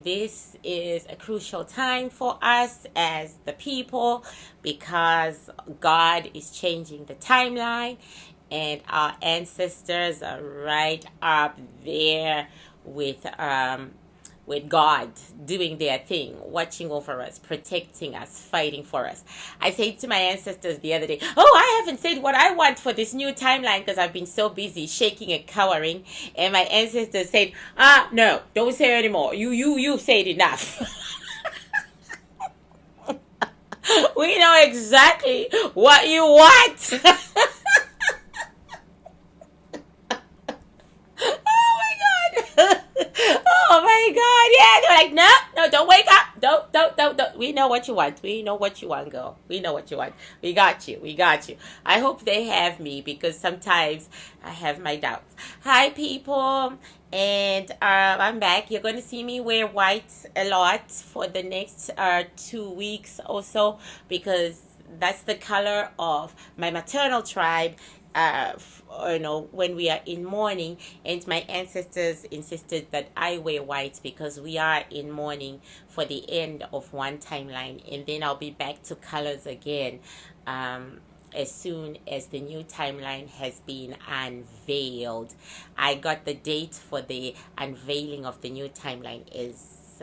this is a crucial time for us as the people because God is changing the timeline and our ancestors are right up there with God doing their thing, watching over us, protecting us, fighting for us. I said to my ancestors the other day, oh, I haven't said what I want for this new timeline because I've been so busy shaking and cowering. And my ancestors said, no, don't say anymore. You've said enough. We know exactly what you want. Oh my God, yeah, they're like, no, don't wake up. Don't. We know what you want. We know what you want, girl. We know what you want. We got you. I hope they have me because sometimes I have my doubts. Hi, people. And I'm back. You're going to see me wear white a lot for the next 2 weeks or so because that's the color of my maternal tribe. When we are in mourning, and my ancestors insisted that I wear white because we are in mourning for the end of one timeline, and then I'll be back to colors again as soon as the new timeline has been unveiled. I got the date for the unveiling of the new timeline is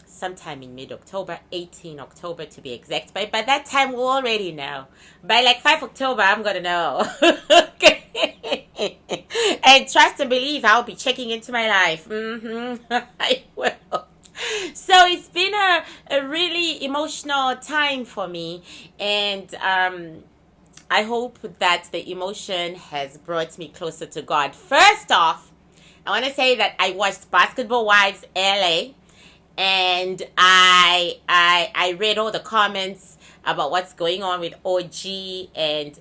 sometime in mid-October, 18 October to be exact. But by that time, we'll already know. By like 5 October, I'm going to know. Okay. And trust and believe, I'll be checking into my life. I will. So it's been a really emotional time for me. And I hope that the emotion has brought me closer to God. First off, I want to say that I watched Basketball Wives LA. And I read all the comments about what's going on with OG and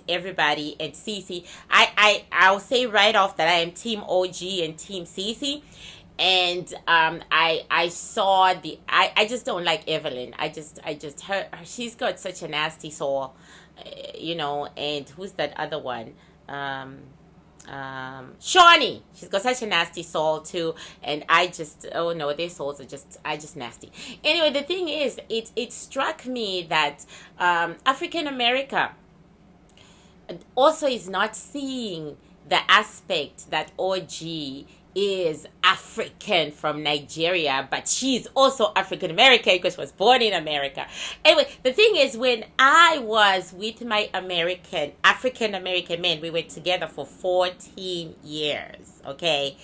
everybody and Cece. I'll say right off that I am Team OG and Team Cece. And I saw I just don't like Evelyn. I just her she's got such a nasty soul, and who's that other one? Shawnee, she's got such a nasty soul too, and oh no, their souls are just nasty. Anyway, the thing is, it struck me that African America also is not seeing the aspect that OG is African from Nigeria, but she's also African American because she was born in America. Anyway, the thing is, when I was with my African American man, we were together for 14 years, okay?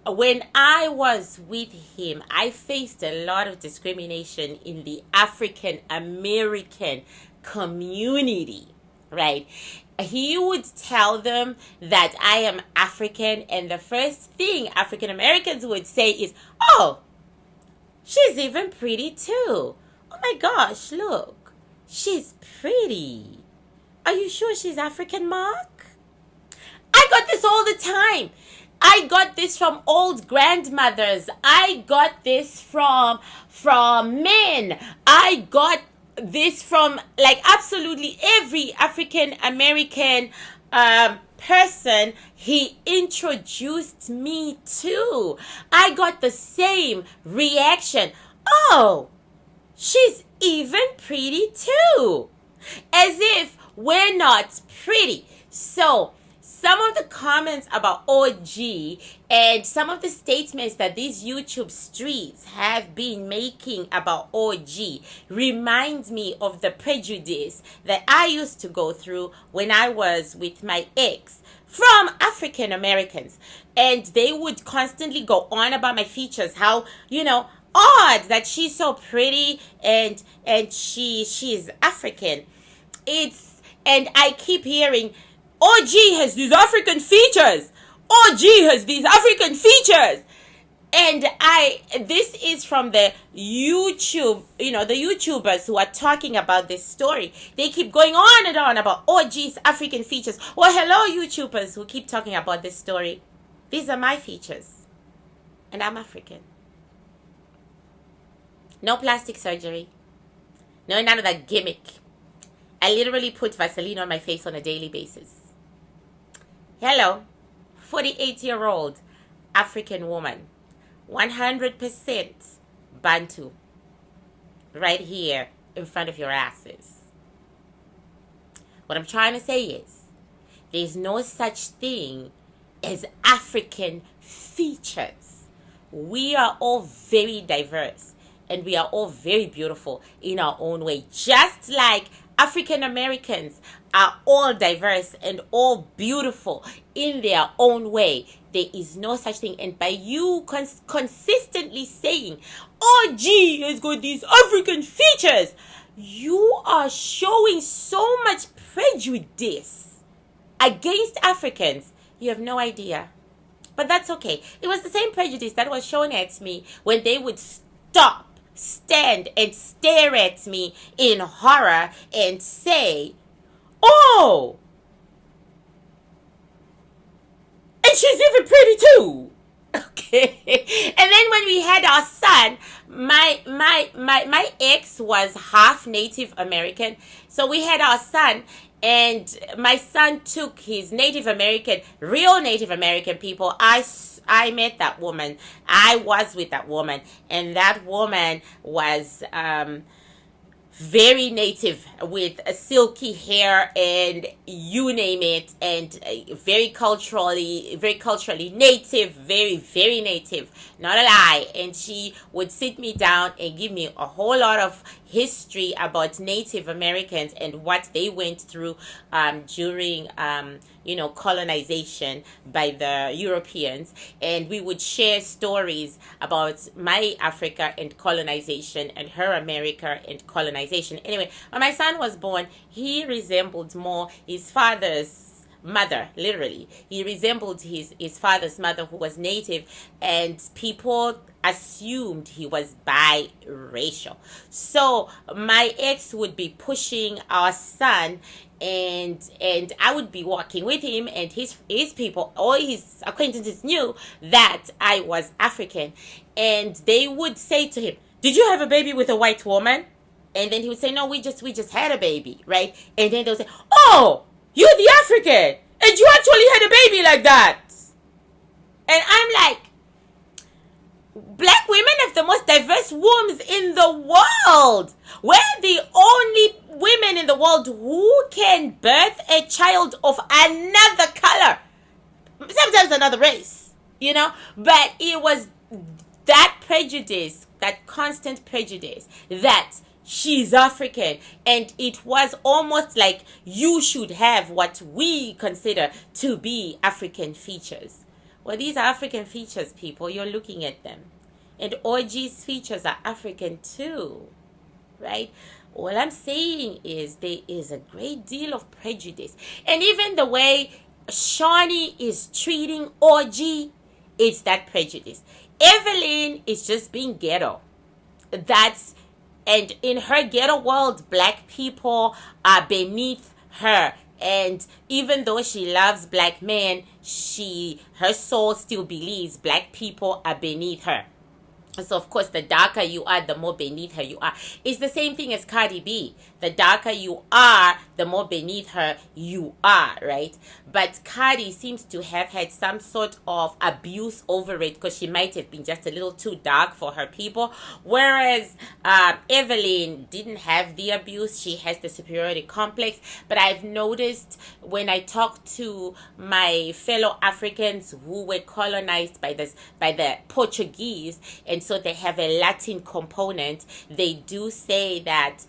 When I was with him, I faced a lot of discrimination in the African American community, right? He would tell them that I am African, and the first thing African Americans would say is, oh, she's even pretty too. Oh my gosh, look, she's pretty. Are you sure she's African, Mark? I got this all the time. I got this from old grandmothers. I got this from men. I got this from like absolutely every African American person he introduced me to. I got the same reaction. Oh, she's even pretty too. As if we're not pretty. So some of the comments about OG and some of the statements that these YouTube streets have been making about OG reminds me of the prejudice that I used to go through when I was with my ex from African Americans. And they would constantly go on about my features, how, odd that she's so pretty and she's African. And I keep hearing, OG has these African features. OG has these African features. And this is from the YouTube, the YouTubers who are talking about this story. They keep going on and on about OG's African features. Well, hello, YouTubers who keep talking about this story. These are my features. And I'm African. No plastic surgery. No, none of that gimmick. I literally put Vaseline on my face on a daily basis. Hello, 48-year-old African woman 100% Bantu right here in front of your asses. What I'm trying to say is there's no such thing as African features. We are all very diverse and we are all very beautiful in our own way. Just like African Americans are all diverse and all beautiful in their own way. There is no such thing. And by you consistently saying, oh gee, has got these African features, you are showing so much prejudice against Africans. You have no idea. But that's okay. It was the same prejudice that was shown at me when they would stop, stand, and stare at me in horror and say, oh, and she's even pretty too. Okay. And then when we had our son, my ex was half Native American. So we had our son, and my son took his Native American, real Native American people. I met that woman. I was with that woman, and that woman was very native with silky hair and you name it, and very culturally native, very native, not a lie. And she would sit me down and give me a whole lot of history about Native Americans and what they went through during colonization by the Europeans. And we would share stories about my Africa and colonization and her America and colonization. Anyway, when my son was born, he resembled more his father's mother. Literally, he resembled his father's mother, who was native, and people assumed he was biracial. So my ex would be pushing our son, and I would be walking with him, and his people, all his acquaintances knew that I was African, and they would say to him, "Did you have a baby with a white woman?" And then he would say, "No, we just had a baby," right? And then they would say, "Oh, you're the African, and you actually had a baby like that." And I'm like, black women have the most diverse wombs in the world. We're the only women in the world who can birth a child of another color, sometimes another race, But it was that prejudice, that constant prejudice, that she's African, and it was almost like you should have what we consider to be African features. Well, these are African features, people. You're looking at them. And OG's features are African too, right? All I'm saying is there is a great deal of prejudice. And even the way Shawnee is treating OG, it's that prejudice. Evelyn is just being ghetto. And in her ghetto world, black people are beneath her. And even though she loves black men, her soul still believes black people are beneath her. So, of course, the darker you are, the more beneath her you are. It's the same thing as Cardi B. The darker you are, the more beneath her you are, right? But Cardi seems to have had some sort of abuse over it because she might have been just a little too dark for her people. Whereas Evelyn didn't have the abuse. She has the superiority complex. But I've noticed when I talk to my fellow Africans who were colonized by the Portuguese, and so they have a Latin component, they do say that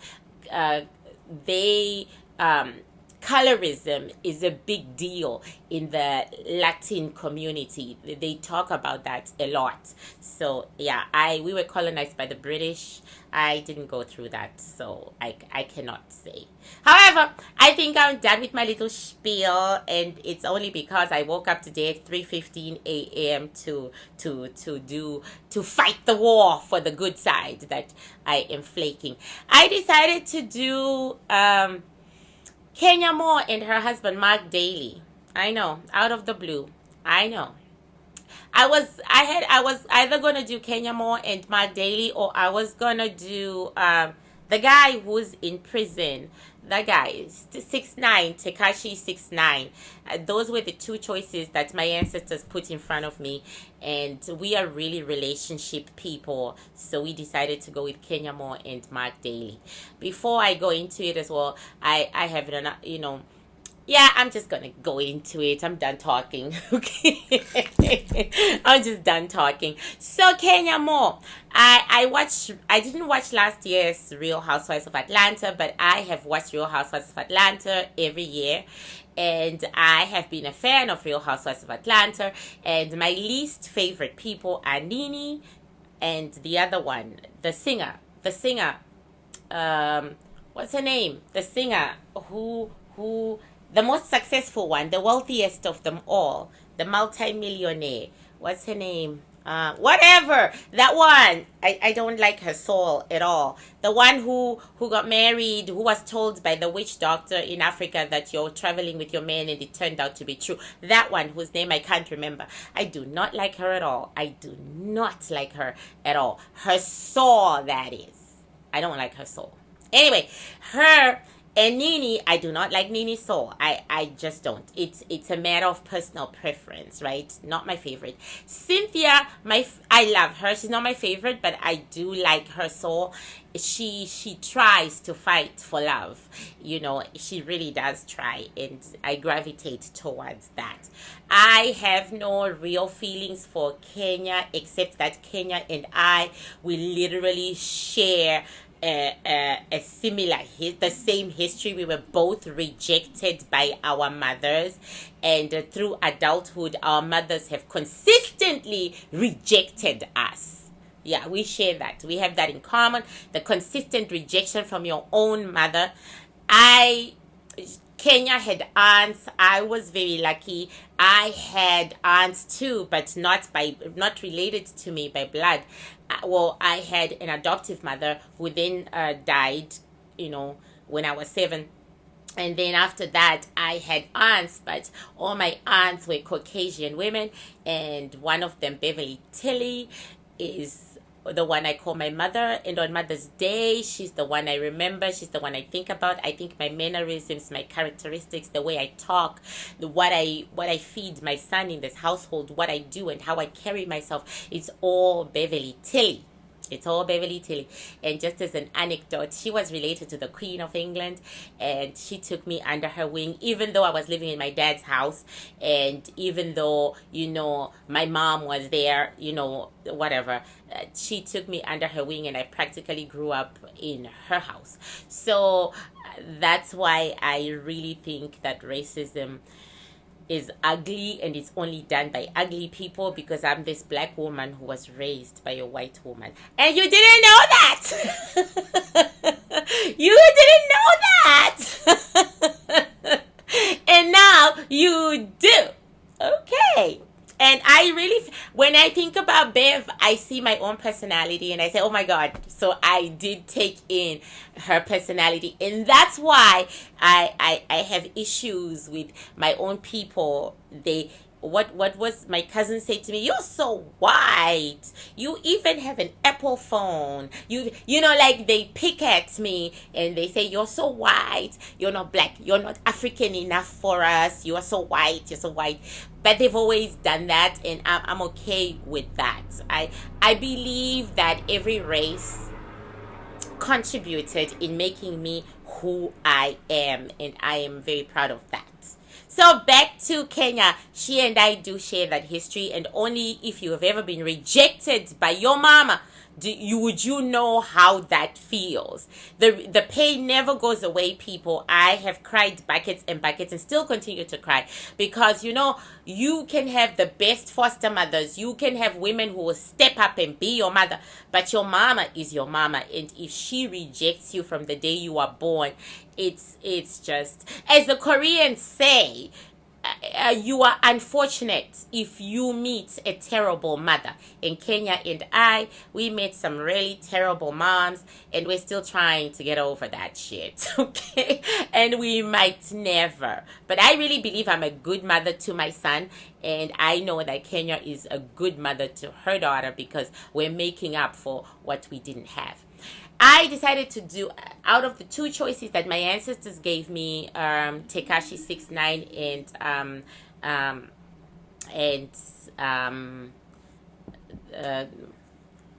colorism is a big deal in the Latin community. They talk about that a lot. So yeah, we were colonized by the British. I didn't go through that, so I cannot say. However, I think I'm done with my little spiel, and it's only because I woke up today at 3:15 a.m. to fight the war for the good side that I am flaking. I decided to do Kenya Moore and her husband Mark Daly. I know, out of the blue. I know. I was either gonna do Kenya Moore and Mark Daly, or I was gonna do the guy who's in prison, that guy is 6'9", Tekashi 6'9". Those were the two choices that my ancestors put in front of me, and we are really relationship people, so we decided to go with Kenya Moore and Mark Daly. Before I go into it as well, I have yeah, I'm just gonna go into it. I'm done talking. Okay, I'm just done talking. So Kenya Moore, I didn't watch last year's Real Housewives of Atlanta, but I have watched Real Housewives of Atlanta every year, and I have been a fan of Real Housewives of Atlanta. And my least favorite people are Nene and the other one, the singer. What's her name? The singer who. The most successful one, the wealthiest of them all, the multi-millionaire. What's her name? Whatever. That one. I don't like her soul at all. The one who got married, who was told by the witch doctor in Africa that you're traveling with your man, and it turned out to be true. That one, whose name I can't remember. I do not like her at all. I do not like her at all. Her soul, that is. I don't like her soul. Anyway, her... And Nene, I do not like Nene's soul. I just don't. It's a matter of personal preference, right? Not my favorite. Cynthia, I love her. She's not my favorite, but I do like her soul. She tries to fight for love. She really does try, and I gravitate towards that. I have no real feelings for Kenya, except that Kenya and we literally share a similar the same history. We were both rejected by our mothers, and through adulthood our mothers have consistently rejected us. Yeah, we share that. We have that in common, the consistent rejection from your own mother. Kenya had aunts. I was very lucky. I had aunts too, but not related to me by blood. Well, I had an adoptive mother who then died, when I was 7. And then after that, I had aunts, but all my aunts were Caucasian women. And one of them, Beverly Tilly, is the one I call my mother. And on Mother's Day, she's the one I remember. She's the one I think about. I think my mannerisms, my characteristics, the way I talk, what I feed my son in this household, what I do and how I carry myself, it's all Beverly Tilly. It's all Beverly Tilly. And just as an anecdote, she was related to the Queen of England, and she took me under her wing, even though I was living in my dad's house, and even though, my mom was there, whatever. She took me under her wing, and I practically grew up in her house. So that's why I really think that racism is ugly, and it's only done by ugly people, because I'm this black woman who was raised by a white woman. And you didn't know that! You didn't know that! And now you do. Okay. And I really, when I think about Bev, I see my own personality and I say, oh my God. So I did take in her personality. And that's why I have issues with my own people. What was my cousin say to me? You're so white. You even have an Apple phone. Like they pick at me and they say, you're so white. You're not black. You're not African enough for us. You are so white. You're so white. But they've always done that, and I'm okay with that. I believe that every race contributed in making me who I am, and I am very proud of that. So back to Kenya. She and I do share that history, and only if you have ever been rejected by your mama would you know how that feels. The pain never goes away, people. I have cried buckets and buckets and still continue to cry, because you can have the best foster mothers, you can have women who will step up and be your mother, but your mama is your mama, and if she rejects you from the day you are born, it's just, as the Koreans say, you are unfortunate if you meet a terrible mother. In Kenya and we met some really terrible moms, and we're still trying to get over that shit, okay? And we might never. But I really believe I'm a good mother to my son, and I know that Kenya is a good mother to her daughter, because we're making up for what we didn't have. I decided to do, out of the two choices that my ancestors gave me, Tekashi 69 and uh,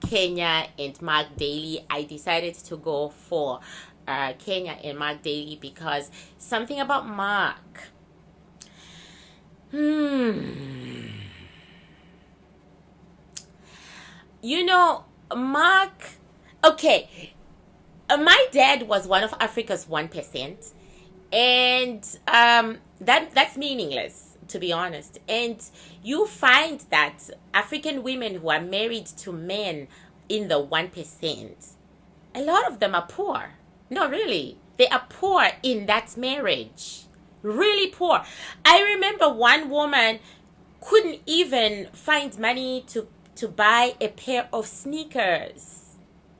Kenya and Mark Daly, I decided to go for Kenya and Mark Daly because something about Mark. You know, Mark. Okay, my dad was one of Africa's 1%, and that's meaningless, to be honest. And you find that African women who are married to men in the 1%, a lot of them are poor. No, really, they are poor in that marriage. Really poor. I remember one woman couldn't even find money to buy a pair of sneakers.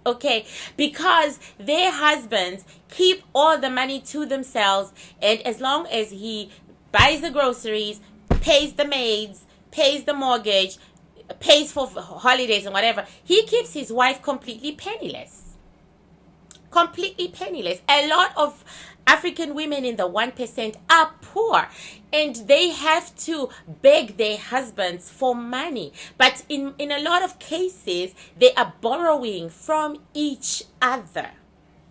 Okay, because their husbands keep all the money to themselves, and as long as he buys the groceries, pays the maids, pays the mortgage, pays for holidays and whatever, he keeps his wife completely penniless. Completely penniless. A lot of African women in the 1% are poor, and they have to beg their husbands for money. But in a lot of cases, they are borrowing from each other.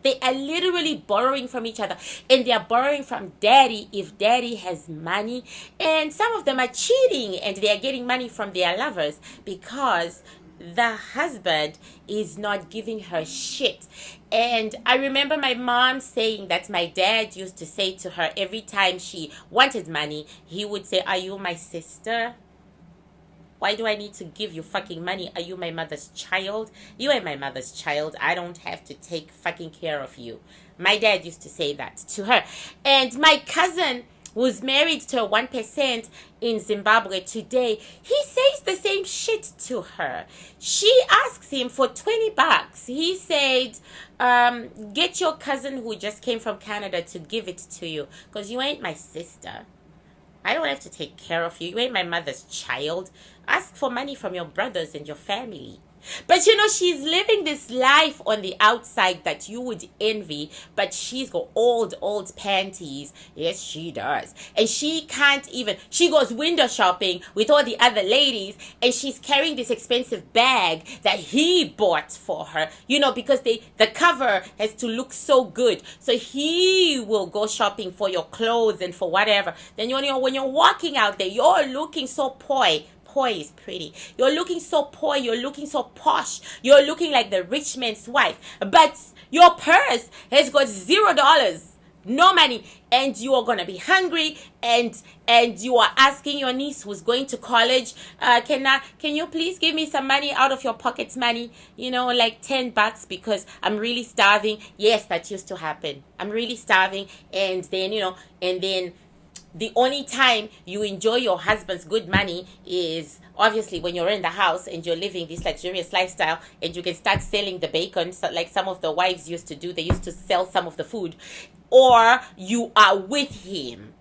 They are literally borrowing from each other, and they are borrowing from daddy if daddy has money. And some of them are cheating, and they are getting money from their lovers because the husband is not giving her shit. And I remember my mom saying that my dad used to say to her every time she wanted money, he would say, "Are you my sister? Why do I need to give you fucking money? Are you my mother's child? You ain't my mother's child. I don't have to take fucking care of you." My dad used to say that to her. And my cousin, who's married to a 1% in Zimbabwe today, he says the same shit to her. She asks him for $20. He said, get your cousin who just came from Canada to give it to you, because you ain't my sister. I don't have to take care of you. You ain't my mother's child. Ask for money from your brothers and your family. But you know, she's living this life on the outside that you would envy, but she's got old panties. Yes, she does. And she can't even, she goes window shopping with all the other ladies, and she's carrying this expensive bag that he bought for her, you know, because the cover has to look so good. So he will go shopping for your clothes and for whatever. Then when you're walking out there, you're looking so poi. Poi is pretty. You're looking so poi. You're looking so posh. You're looking like the rich man's wife. But your purse has got $0, no money, and you are gonna be hungry. And you are asking your niece who's going to college, can you please give me some money out of your pockets money? You know, like $10 because I'm really starving. Yes, that used to happen. I'm really starving, and then the only time you enjoy your husband's good money is obviously when you're in the house and you're living this luxurious lifestyle, and you can start selling the bacon, so like some of the wives used to do. They used to sell some of the food, or you are with him,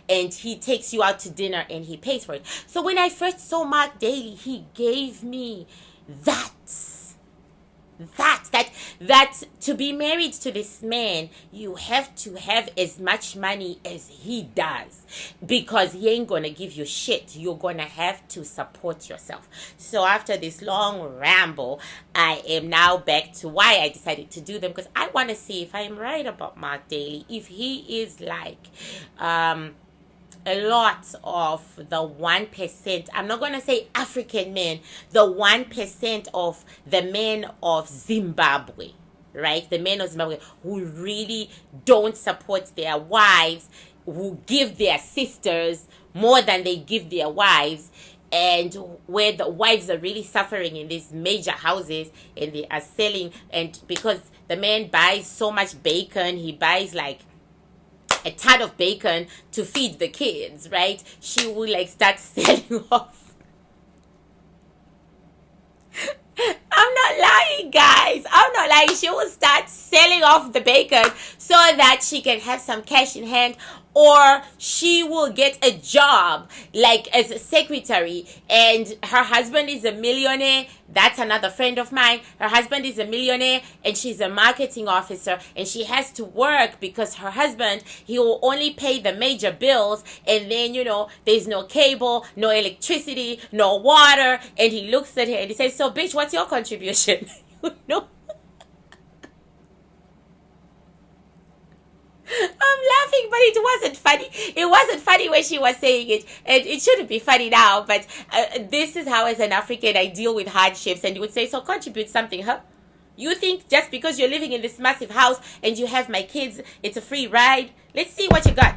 and he takes you out to dinner and he pays for it. So when I first saw Mark Daly, he gave me that to be married to this man, you have to have as much money as he does, because he ain't gonna give you shit. You're gonna have to support yourself. So after this long ramble, I am now back to why I decided to do them, because I want to see if I am right about Mark Daly, if he is like a lot of the 1%, I'm not going to say African men, the 1% of the men of Zimbabwe, right? The men of Zimbabwe who really don't support their wives, who give their sisters more than they give their wives, and where the wives are really suffering in these major houses, and they are selling, and because the man buys so much bacon, he buys like a ton of bacon to feed the kids, right? She will like start selling off. I'm not lying, guys. I'm not lying. Like, she will start selling off the bacon so that she can have some cash in hand, or she will get a job like as a secretary, and her husband is a millionaire. That's another friend of mine. Her husband is a millionaire and she's a marketing officer, and she has to work because her husband, he will only pay the major bills, and then, you know, there's no cable, no electricity, no water. And he looks at her and he says, so bitch, what's your contribution? You know, I'm laughing, but it wasn't funny. It wasn't funny when she was saying it, and it shouldn't be funny now. But this is how, as an African, I deal with hardships. And you would say, so contribute something, huh? You think just because you're living in this massive house and you have my kids, it's a free ride? Let's see what you got.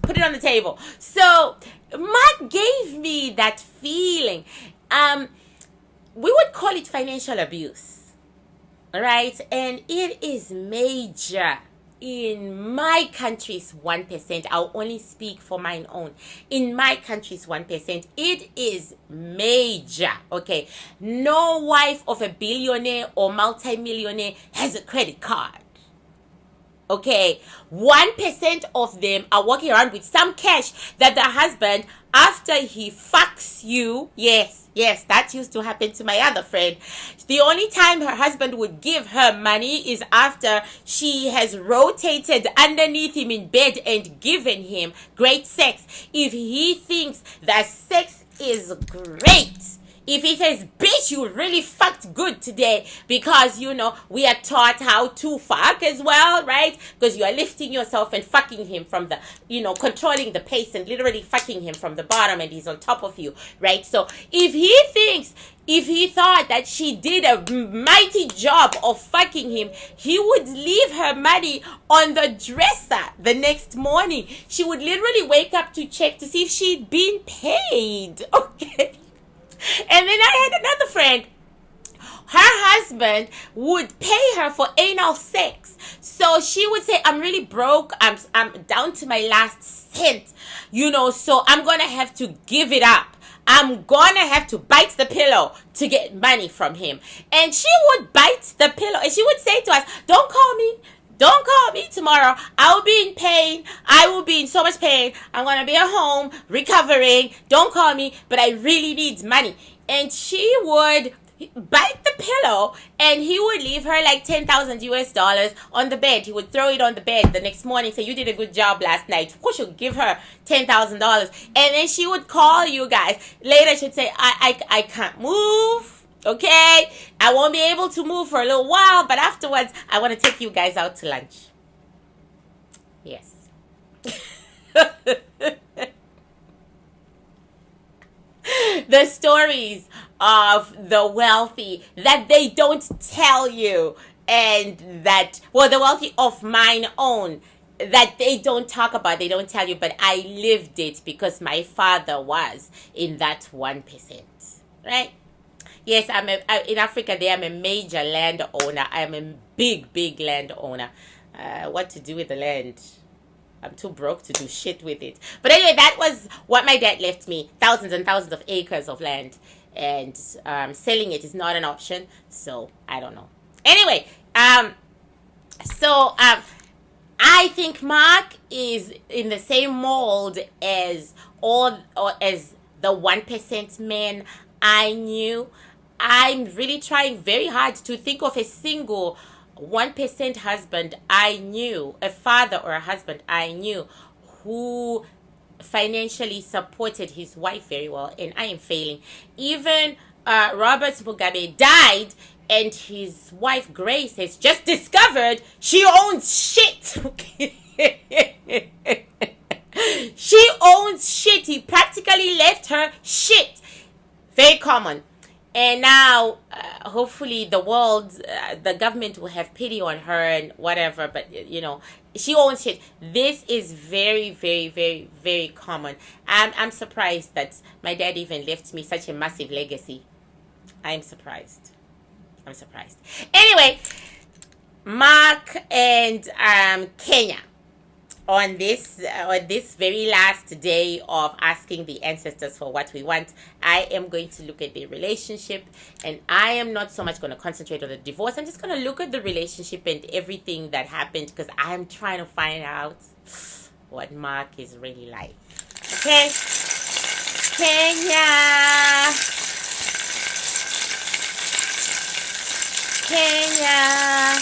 Put it on the table. So Mark gave me that feeling. We would call it financial abuse, all right? And it is major. In my country's 1%, I'll only speak for mine own. In my country's 1%, it is major, okay? No wife of a billionaire or multimillionaire has a credit card. Okay, 1% of them are walking around with some cash that the husband, after he fucks you, yes, that used to happen to my other friend. The only time her husband would give her money is after she has rotated underneath him in bed and given him great sex. If he thinks that sex is great, if he says, bitch, you really fucked good today, because, you know, we are taught how to fuck as well, right? Because you are lifting yourself and fucking him from the, you know, controlling the pace and literally fucking him from the bottom, and he's on top of you, right? So if he thought that she did a mighty job of fucking him, he would leave her money on the dresser the next morning. She would literally wake up to check to see if she'd been paid, okay? And then I had another friend. Her husband would pay her for anal sex. So she would say, I'm really broke. I'm down to my last cent. You know, so I'm going to have to give it up. I'm going to have to bite the pillow to get money from him. And she would bite the pillow. And she would say to us, don't call me. Don't call me tomorrow. I will be in pain. I will be in so much pain. I'm going to be at home recovering. Don't call me, but I really need money. And she would bite the pillow, and he would leave her like $10,000 on the bed. He would throw it on the bed the next morning, say, you did a good job last night. Of course, you'll give her $10,000. And then she would call you guys. Later, she'd say, I can't move. Okay, I won't be able to move for a little while, but afterwards, I want to take you guys out to lunch. Yes. The stories of the wealthy that they don't tell you, and that, well, the wealthy of mine own, that they don't talk about, they don't tell you, but I lived it because my father was in that 1%, right? Yes, in Africa, there I'm a major landowner. I am a big landowner. What to do with the land? I'm too broke to do shit with it. But anyway, that was what my dad left me. Thousands and thousands of acres of land. And selling it is not an option. So, I don't know. Anyway, I think Mark is in the same mold as as the 1% men I knew. I'm really trying very hard to think of a single 1% husband I knew, a father or a husband I knew, who financially supported his wife very well, and I am failing. Even Robert Mugabe died, and his wife Grace has just discovered she owns shit. She owns shit. He practically left her shit. Very common. And now, hopefully, the world, the government will have pity on her and whatever. But, you know, she owns shit. This is very, very common. I'm surprised that my dad even left me such a massive legacy. I'm surprised. Anyway, Mark and Kenya. on this very last day of asking the ancestors for what we want, I am going to look at the relationship, and I am not so much going to concentrate on the divorce. I'm just going to look at the relationship and everything that happened, because I'm trying to find out what Mark is really like. Okay, Kenya, Kenya.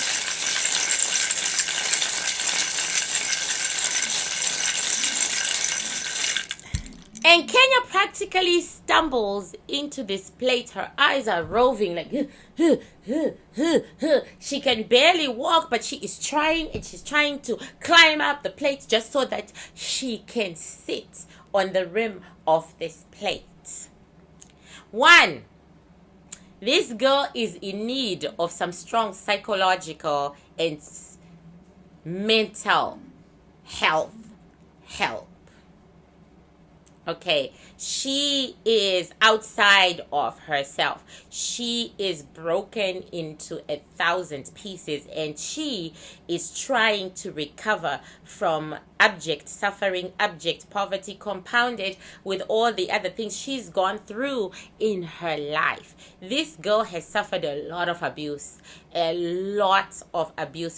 And Kenya practically stumbles into this plate. Her eyes are roving like, she can barely walk, but she is trying, and she's trying to climb up the plate just so that she can sit on the rim of this plate. One, this girl is in need of some strong psychological and mental health help. Okay, she is outside of herself. She is broken into 1,000 pieces, and she is trying to recover from abject suffering, abject poverty, compounded with all the other things she's gone through in her life. This girl has suffered a lot of abuse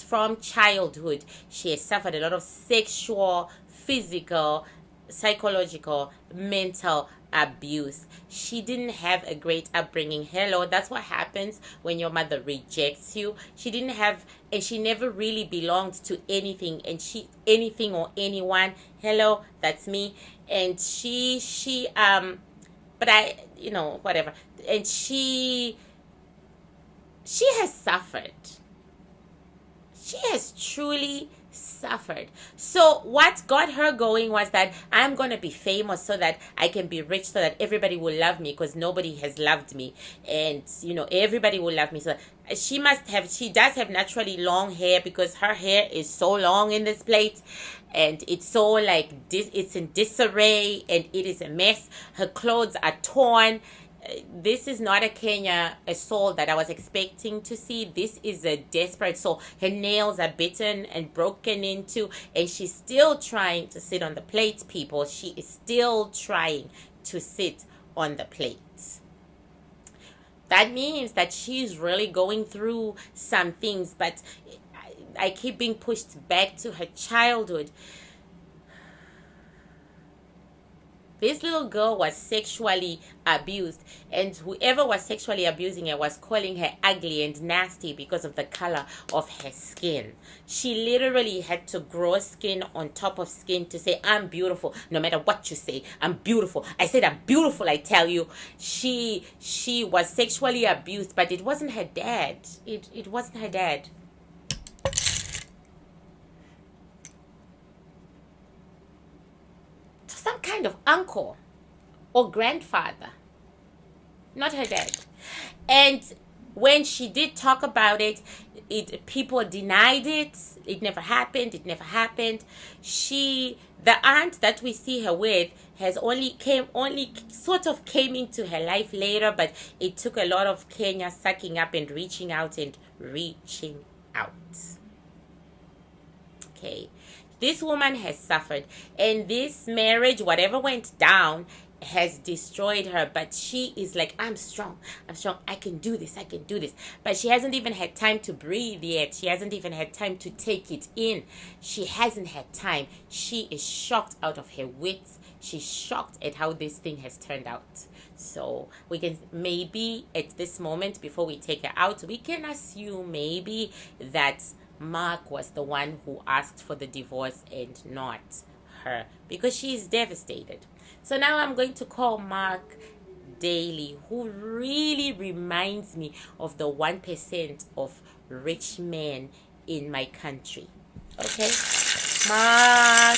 from childhood. She has suffered a lot of sexual, physical, psychological, mental abuse. She didn't have a great upbringing. Hello, that's what happens when your mother rejects you. She didn't have, and she never really belonged to anything, and anything or anyone. Hello, that's me. And but I, whatever. And she has suffered. She has truly suffered. So what got her going was that I'm going to be famous so that I can be rich, so that everybody will love me, because nobody has loved me, and everybody will love me. So she does have naturally long hair, because her hair is so long in this plate, and it's so like this, it's in disarray, and it is a mess. Her clothes are torn. This is not a soul that I was expecting to see. This is a desperate soul. Her nails are bitten and broken into, and she's still trying to sit on the plate, people. She is still trying to sit on the plate. That means that she's really going through some things, but I keep being pushed back to her childhood. This little girl was sexually abused, and whoever was sexually abusing her was calling her ugly and nasty because of the color of her skin. She literally had to grow skin on top of skin to say, I'm beautiful. No matter what you say, I'm beautiful. I said I'm beautiful, I tell you. She was sexually abused, but it wasn't her dad. It wasn't her dad. Some kind of uncle or grandfather, not her dad. And when she did talk about it, people denied it. It never happened. The aunt that we see her with has only sort of came into her life later, but it took a lot of Kenya sucking up and reaching out. Okay. This woman has suffered, and this marriage, whatever went down, has destroyed her. But she is like, I'm strong, I can do this. But she hasn't even had time to breathe yet. She hasn't even had time to take it in. She hasn't had time. She is shocked out of her wits. She's shocked at how this thing has turned out. So we can maybe at this moment, before we take her out, we can assume maybe that Mark was the one who asked for the divorce and not her, because she is devastated. So now I'm going to call Mark Daly, who really reminds me of the 1% of rich men in my country. Okay? Mark.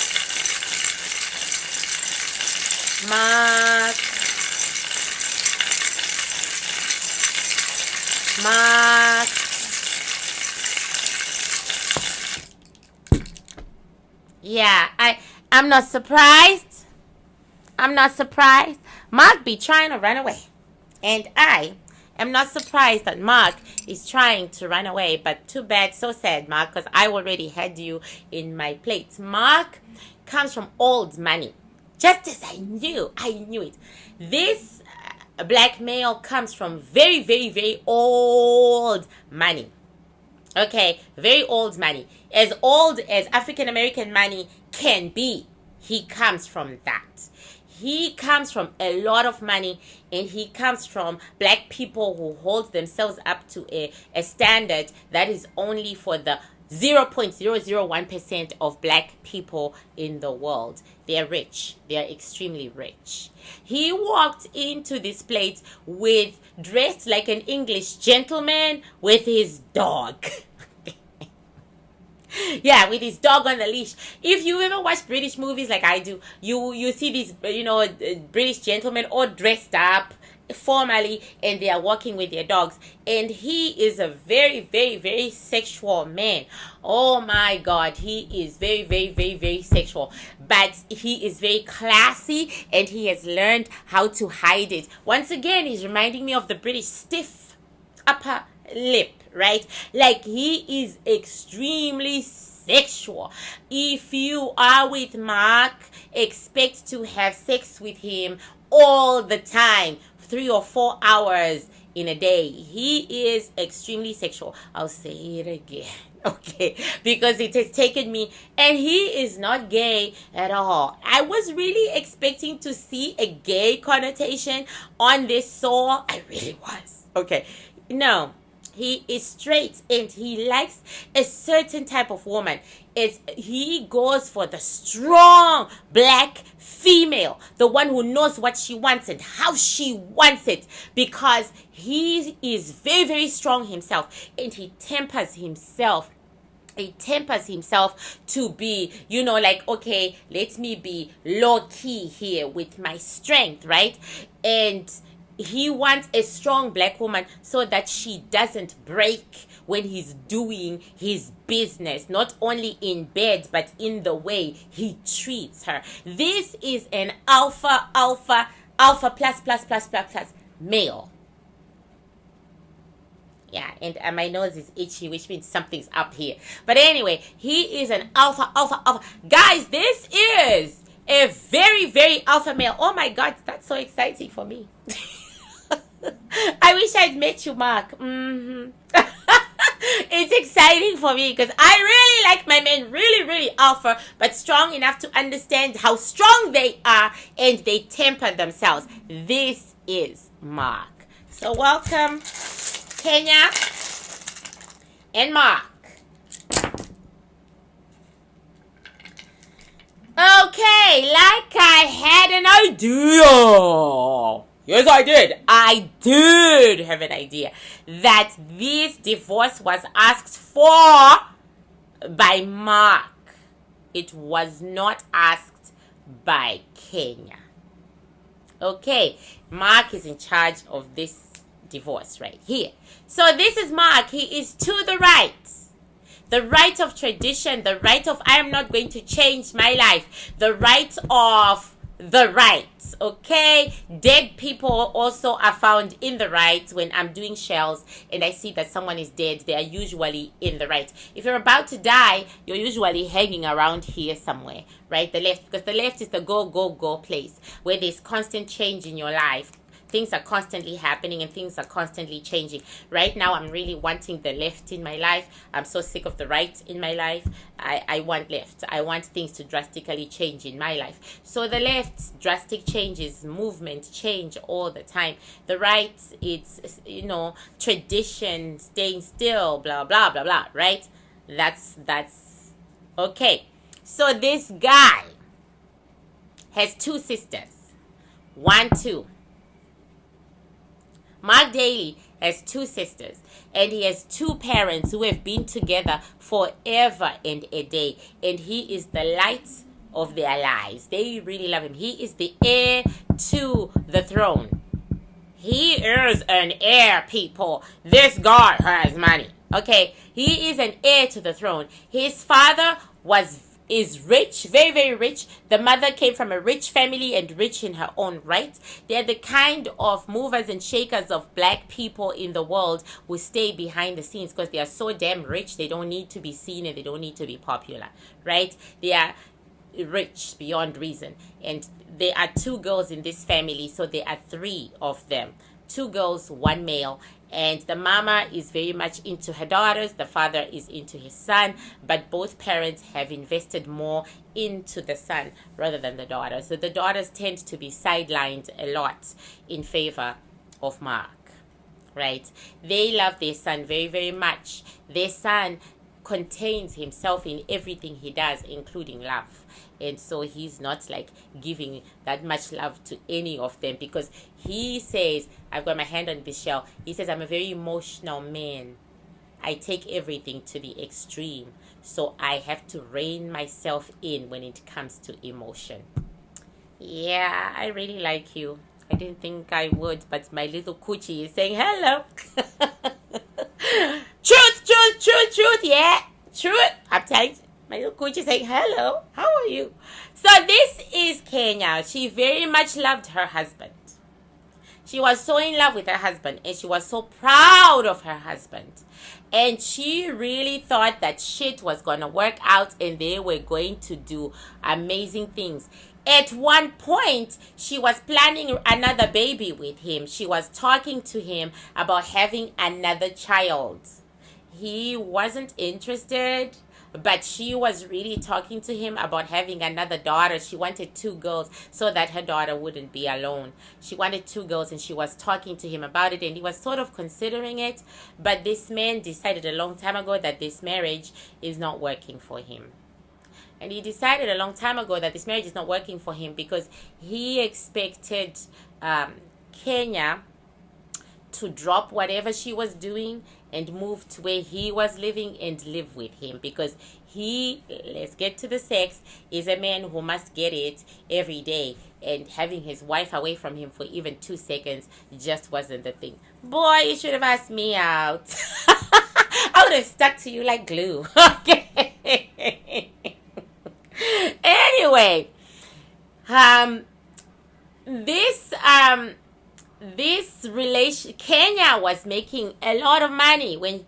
Yeah, I'm not surprised. Mark be trying to run away. And I am not surprised that Mark is trying to run away, but too bad, so sad, Mark, because I already had you in my plate. Mark comes from old money. Just as I knew it. This black male comes from very, very, very old money. Okay, very old money. As old as African American money can be, he comes from that. He comes from a lot of money, and he comes from black people who hold themselves up to a standard that is only for the 0.001% of black people in the world. They're rich. They're extremely rich. He walked into this place dressed like an English gentleman with his dog. Yeah, with his dog on the leash. If you ever watch British movies like I do, you see these, British gentlemen all dressed up formally, and they are walking with their dogs. And he is a very, very, very sexual man. Oh my God, he is very, very, very, very sexual. But he is very classy, and he has learned how to hide it. Once again, he's reminding me of the British stiff upper lip. Right? Like, he is extremely sexual. If you are with Mark, expect to have sex with him all the time, 3 or 4 hours in a day. He is extremely sexual. I'll say it again. Okay, because it has taken me, and he is not gay at all. I was really expecting to see a gay connotation on this soul. I really was. Okay, no. He is straight, and he likes a certain type of woman. He goes for the strong black female, the one who knows what she wants and how she wants it, because he is very, very strong himself, and he tempers himself. He tempers himself to be, okay, let me be low key here with my strength, right? And he wants a strong black woman so that she doesn't break when he's doing his business, not only in bed, but in the way he treats her. This is an alpha plus male. Yeah, and my nose is itchy, which means something's up here. But anyway, he is an alpha. Guys, this is a very, very alpha male. Oh my God, that's so exciting for me. I wish I'd met you, Mark. It's exciting for me because I really like my men, really, really alpha, but strong enough to understand how strong they are, and they temper themselves. This is Mark. So welcome, Kenya and Mark. Okay, like I had an idea. Yes, I did. I did have an idea that this divorce was asked for by Mark. It was not asked by Kenya. Okay, Mark is in charge of this divorce right here. So this is Mark. He is to the right. The right of tradition, the right of I am not going to change my life, the right of the rights. Okay, dead people also are found in the right. When I'm doing shells and I see that someone is dead, they are usually in the right. If you're about to die, you're usually hanging around here somewhere, right? The left, because the left is the go place where there's constant change in your life. Things are constantly happening and things are constantly changing. Right now, I'm really wanting the left in my life. I'm so sick of the right in my life. I want left. I want things to drastically change in my life. So the left, drastic changes, movement, change all the time. The right, it's, tradition, staying still, blah, blah, blah, blah, right? That's okay. So this guy has 2 sisters. 1, 2. Mark Daly has 2 sisters, and he has 2 parents who have been together forever and a day, and he is the light of their lives. They really love him. He is the heir to the throne. He is an heir, people. This God has money. Okay, he is an heir to the throne. His father was is rich, very, very rich. The mother came from a rich family and rich in her own right. They're the kind of movers and shakers of black people in the world who stay behind the scenes because they are so damn rich. They don't need to be seen and they don't need to be popular, right? They are rich beyond reason. And there are 2 girls in this family, so there are 3 of them. 2 girls, 1 male. And the mama is very much into her daughters. The father is into his son. But both parents have invested more into the son rather than the daughter. So the daughters tend to be sidelined a lot in favor of Mark, right? They love their son very, very much. Their son contains himself in everything he does, including love. And so he's not like giving that much love to any of them because he says, I've got my hand on this shell. He says, I'm a very emotional man. I take everything to the extreme. So I have to rein myself in when it comes to emotion. Yeah, I really like you. I didn't think I would, but my little coochie is saying hello. Truth, truth, truth, truth. Yeah, truth. I'm telling you. My little coochie saying, hello, how are you? So this is Kenya. She very much loved her husband. She was so in love with her husband and she was so proud of her husband. And she really thought that shit was going to work out and they were going to do amazing things. At one point, she was planning another baby with him. She was talking to him about having another child. He wasn't interested. But she was really talking to him about having another daughter. She wanted 2 girls so that her daughter wouldn't be alone. She wanted 2 girls and she was talking to him about it and he was sort of considering it. But this man decided a long time ago that this marriage is not working for him. And he decided a long time ago that this marriage is not working for him because he expected Kenya to drop whatever she was doing and move to where he was living and live with him because he, let's get to the sex, is a man who must get it every day, and having his wife away from him for even 2 seconds just wasn't the thing. Boy, you should have asked me out. I would have stuck to you like glue. Okay. Anyway, this relation, Kenya was making a lot of money when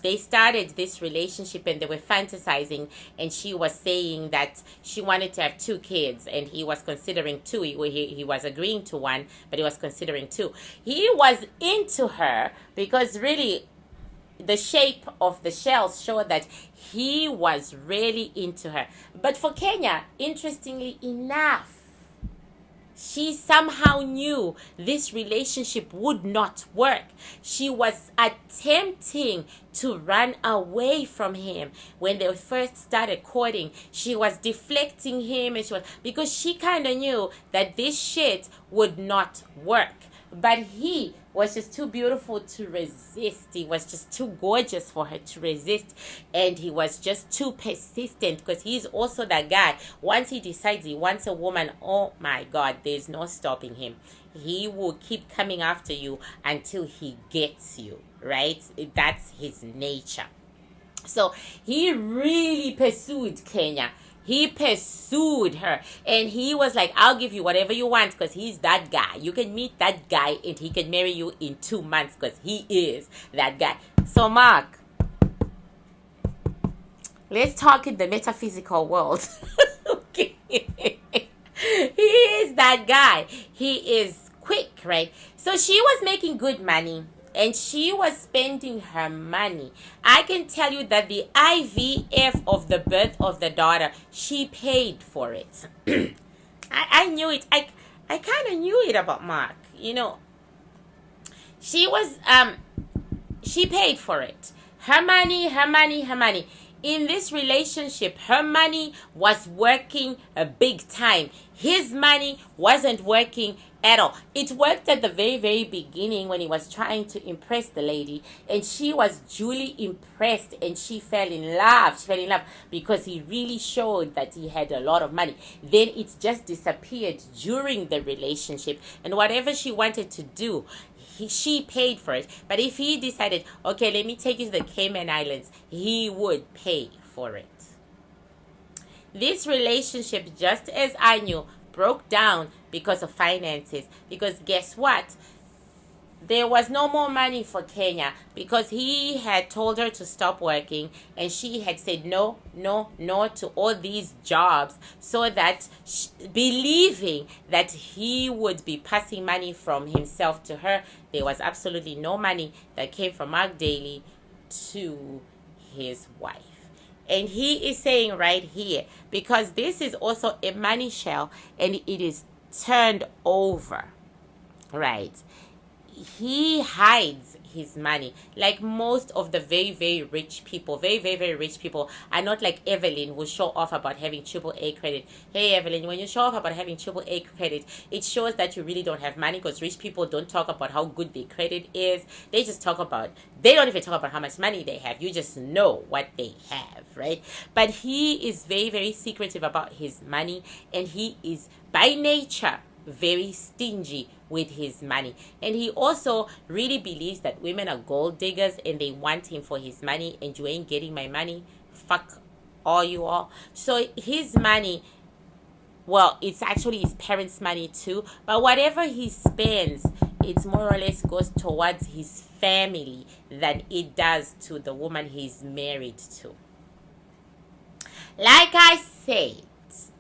they started this relationship and they were fantasizing, and she was saying that she wanted to have 2 kids and he was considering 2. He was agreeing to 1, but he was considering 2. He was into her because really the shape of the shells showed that he was really into her. But for Kenya, interestingly enough, she somehow knew this relationship would not work. She was attempting to run away from him when they first started courting. She was deflecting him and because she kind of knew that this shit would not work. But he was just too beautiful to resist. He was just too gorgeous for her to resist. And he was just too persistent because he's also that guy. Once he decides he wants a woman, oh my God, there's no stopping him. He will keep coming after you until he gets you, right? That's his nature. So he really pursued Kenya. He pursued her and he was like, I'll give you whatever you want because he's that guy. You can meet that guy and he can marry you in 2 months because he is that guy. So Mark, let's talk in the metaphysical world. Okay. He is that guy. He is quick, right? So she was making good money. And she was spending her money. I can tell you that the IVF of the birth of the daughter, she paid for it. I knew it. I kind of knew it about Mark. You know, she paid for it. Her money, her money, her money. In this relationship, her money was working a big time. His money wasn't working at all. It worked at the very, very beginning when he was trying to impress the lady. And she was duly impressed and she fell in love. She fell in love because he really showed that he had a lot of money. Then it just disappeared during the relationship. And whatever she wanted to do, she paid for it. But if he decided, okay, let me take you to the Cayman Islands, he would pay for it. this relationship, just as I knew, broke down because of finances. Because guess what? There was no more money for Kenya because he had told her to stop working, and she had said no, no, no to all these jobs, so that believing that he would be passing money from himself to her, there was absolutely no money that came from Mark Daly to his wife. And he is saying right here, because this is also a money shell and it is turned over, right? He hides his money. Like most of the very, very rich people, very, very, very rich people are not like Evelyn, who show off about having triple-A credit. Hey, Evelyn, when you show off about having triple-A credit, it shows that you really don't have money, because rich people don't talk about how good their credit is. They just talk about, they don't even talk about how much money they have. You just know what they have, right? But he is very, very secretive about his money, and he is by nature very stingy with his money. And he also really believes that women are gold diggers and they want him for his money, and you ain't getting my money, fuck all you all. So his money, well, it's actually his parents' money too, but whatever he spends, it more or less goes towards his family than it does to the woman he's married to. Like I said,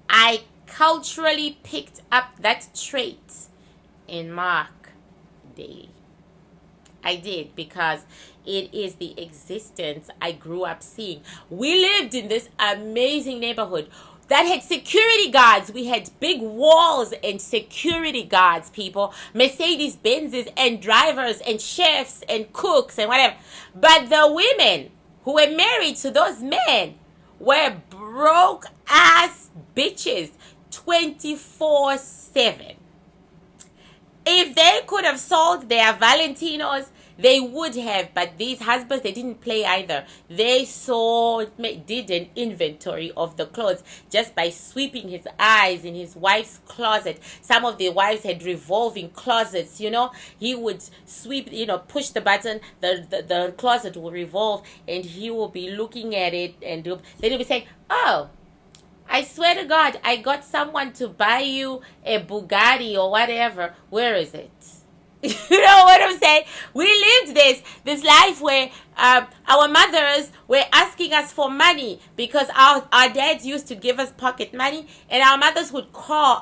I culturally picked up that trait in Mark Daly. I did, because it is the existence I grew up seeing. We lived in this amazing neighborhood that had security guards. We had big walls and security guards, people. Mercedes Benzes and drivers and chefs and cooks and whatever. But the women who were married to those men were broke ass bitches 24/7. If they could have sold their Valentinos, they would have. But these husbands, they didn't play either. They did an inventory of the clothes just by sweeping his eyes in his wife's closet. Some of the wives had revolving closets, you know. He would sweep, you know, push the button, the closet will revolve, and he will be looking at it, and then he'll be saying, oh, I swear to God, I got someone to buy you a Bugatti or whatever. Where is it? You know what I'm saying? We lived this life where our mothers were asking us for money, because our dads used to give us pocket money, and our mothers would call.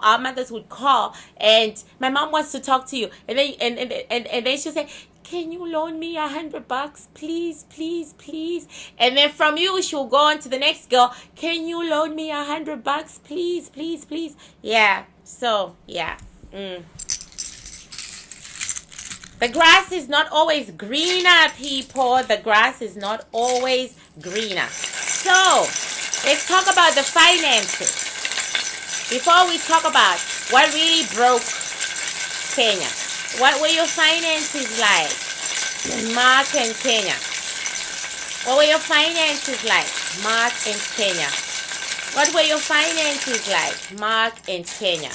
And my mom wants to talk to you, and then she'll say, can you loan me $100, please, please, please? And then from you, she'll go on to the next girl. Can you loan me $100, please, please, please? Yeah. So yeah. The grass is not always greener, people. The grass is not always greener. So let's talk about the finances before we talk about what really broke Kenya. What were your finances like, Mark and Kenya? What were your finances like, Mark and Kenya? What were your finances like, Mark and Kenya?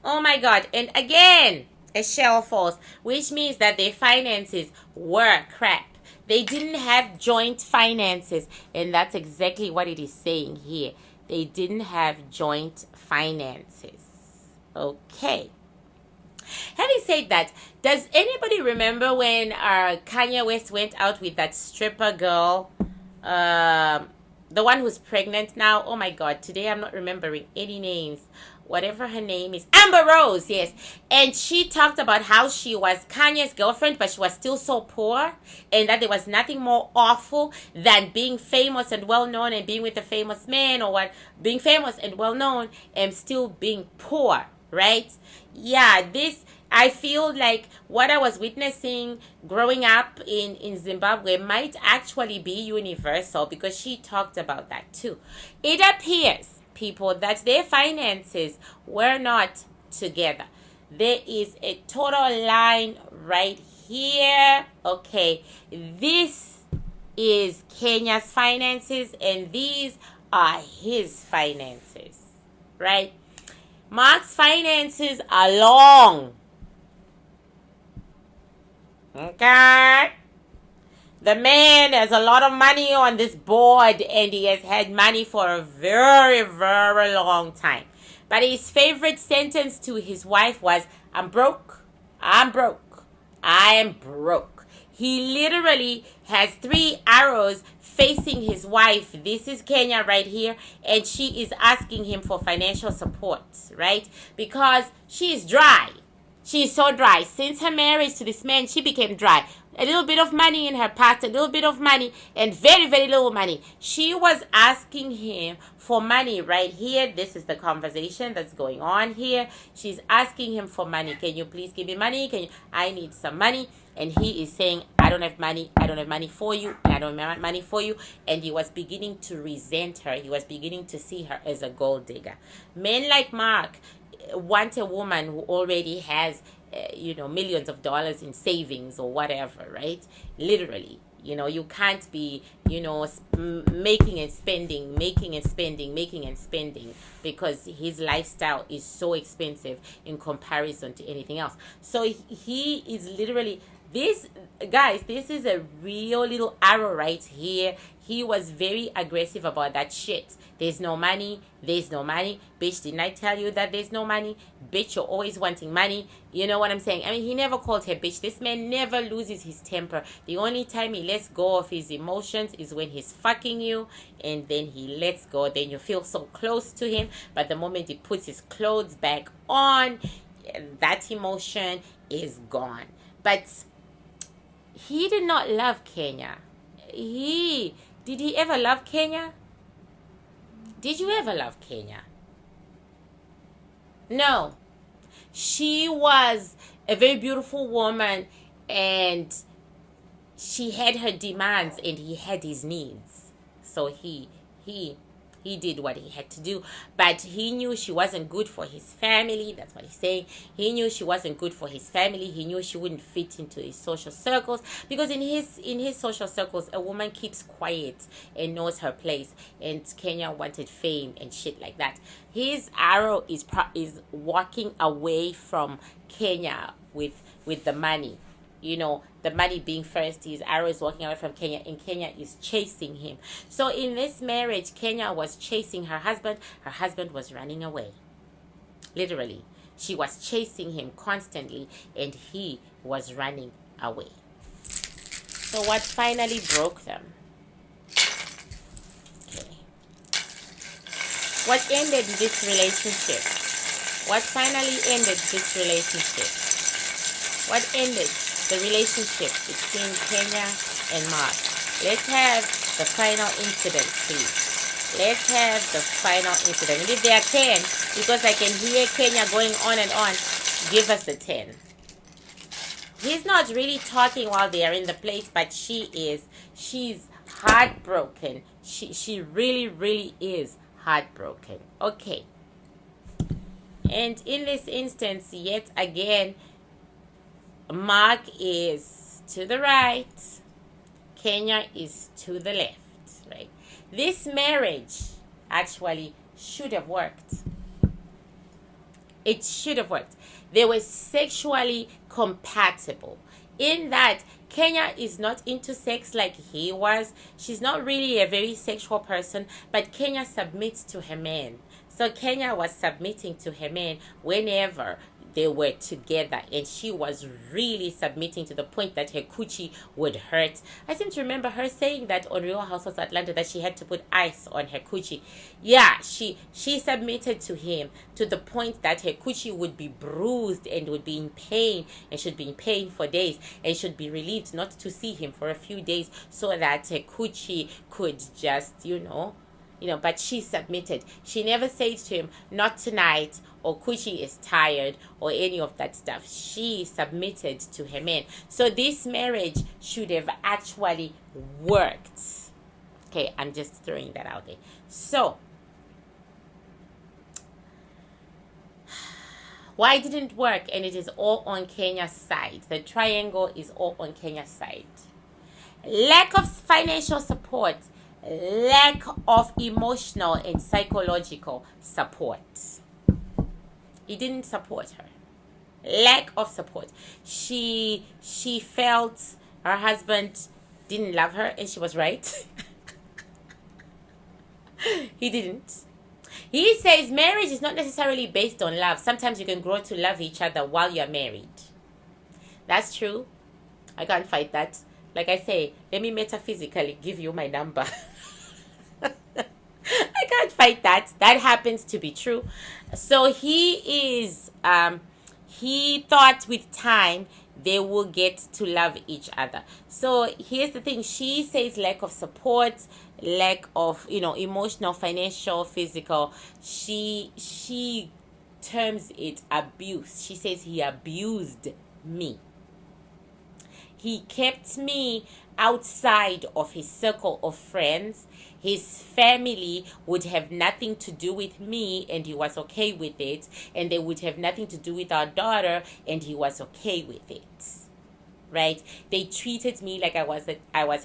Oh my God. And again, a shell falls, which means that their finances were crap. They didn't have joint finances. And that's exactly what it is saying here. They didn't have joint finances. Okay. Having said that, does anybody remember when Kanye West went out with that stripper girl? The one who's pregnant now? Oh my God, today I'm not remembering any names. Whatever her name is. Amber Rose, yes. And she talked about how she was Kanye's girlfriend, but she was still so poor. And that there was nothing more awful than being famous and well-known and being with a famous man, or what, being famous and well-known and still being poor, right? Yeah, I feel like what I was witnessing growing up in Zimbabwe might actually be universal, because she talked about that too. It appears, people, that their finances were not together. There is a total line right here. Okay, this is Kenya's finances, and these are his finances, right? Mark's finances are long. Okay. The man has a lot of money on this board, and he has had money for a very, very long time. But his favorite sentence to his wife was, I'm broke. I'm broke. I am broke. He literally has 3 arrows facing his wife. This is Kenya right here. And she is asking him for financial support, right? Because she is dry. She is so dry. Since her marriage to this man, she became dry. A little bit of money in her past, a little bit of money, and very, very little money. She was asking him for money right here. This is the conversation that's going on here. She's asking him for money. Can you please give me money? I need some money. And he is saying, I don't have money. I don't have money for you. I don't have money for you. And he was beginning to resent her. He was beginning to see her as a gold digger. Men like Mark want a woman who already has millions of dollars in savings or whatever, right? Literally, you can't be, making and spending, because his lifestyle is so expensive in comparison to anything else. So he is literally, this is a real little arrow right here. He was very aggressive about that shit. There's no money. Bitch, didn't I tell you that there's no money? Bitch, you're always wanting money. You know what I'm saying? I mean, he never called her bitch. This man never loses his temper. The only time he lets go of his emotions is when he's fucking you, and then he lets go. Then you feel so close to him. But the moment he puts his clothes back on, that emotion is gone. But he did not love Kenya. Did he ever love Kenya? Did you ever love Kenya? No. She was a very beautiful woman, and she had her demands and he had his needs. So he did what he had to do, but he knew she wasn't good for his family. That's what he's saying. He knew she wasn't good for his family. He knew she wouldn't fit into his social circles, because in his social circles, a woman keeps quiet and knows her place. And Kenya wanted fame and shit like that. His arrow is walking away from Kenya with the money. The money being first. His arrow is walking away from Kenya, and Kenya is chasing him. So in this marriage, Kenya was chasing her husband. Her husband was running away. Literally. She was chasing him constantly, and he was running away. So what finally broke them? Okay. What ended this relationship? What finally ended this relationship? What ended the relationship between Kenya and Mark? Let's have the final incident, please. Let's have the final incident. And if there are 10, because I can hear Kenya going on and on, give us the 10. He's not really talking while they are in the place, but she's heartbroken. She really, really is heartbroken. Okay. And in this instance, yet again, Mark is to the right, Kenya is to the left, right? This marriage actually should have worked. It should have worked. They were sexually compatible, in that Kenya is not into sex like he was. She's not really a very sexual person, but Kenya submits to her man. So Kenya was submitting to her man whenever they were together, and she was really submitting to the point that her coochie would hurt. I seem to remember her saying that on Real Housewives of Atlanta, that she had to put ice on her coochie. Yeah, she submitted to him to the point that her coochie would be bruised and would be in pain, and should be in pain for days, and should be relieved not to see him for a few days, so that her coochie could just, but she submitted. She never said to him, not tonight, or coochie is tired, or any of that stuff. She submitted to her man. So this marriage should have actually worked. Okay, I'm just throwing that out there. So, why didn't it work? And it is all on Kenya's side. The triangle is all on Kenya's side. Lack of financial support. Lack of emotional and psychological support. He didn't support her. Lack of support. She felt her husband didn't love her, and she was right. He didn't. He says marriage is not necessarily based on love. Sometimes you can grow to love each other while you're married. That's true. I can't fight that. Like I say, let me metaphysically give you my number. I can't fight that. That happens to be true. So he thought with time they will get to love each other. So here's the thing. She says lack of support, lack of, emotional, financial, physical. She terms it abuse. She says he abused me. He kept me outside of his circle of friends. His family would have nothing to do with me, and he was okay with it. And they would have nothing to do with our daughter, and he was okay with it. Right? They treated me like I was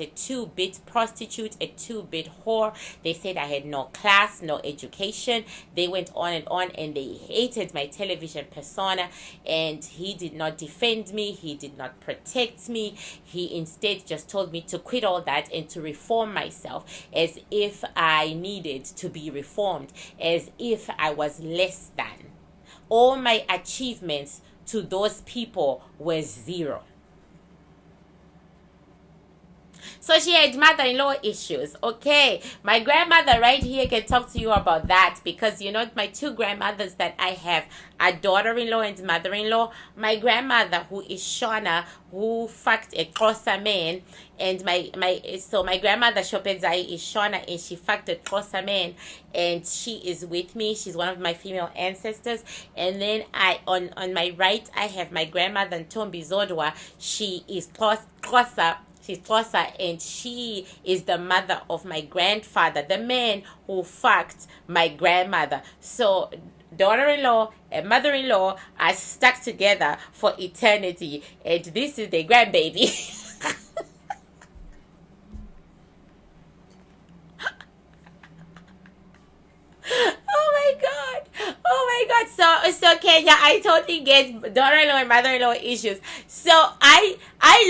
a two-bit prostitute, a two-bit whore. They said I had no class, no education. They went on, and they hated my television persona. And he did not defend me. He did not protect me. He instead just told me to quit all that and to reform myself, as if I needed to be reformed, as if I was less than. All my achievements to those people were zero. So she had mother-in-law issues. Okay, my grandmother right here can talk to you about that, because my two grandmothers that I have are daughter-in-law and mother-in-law. My grandmother, who is Shona, who fucked a Xhosa man, and my grandmother Shopedzai is Shona, and she fucked a Xhosa man, and she is with me. She's one of my female ancestors. And then on my right I have my grandmother Ntombi Zodwa. She is Xhosa. She's Xhosa, and she is the mother of my grandfather, the man who fucked my grandmother. So daughter-in-law and mother-in-law are stuck together for eternity, and this is their grandbaby. Oh my God. So Kenya, I totally get daughter-in-law and mother-in-law issues. So I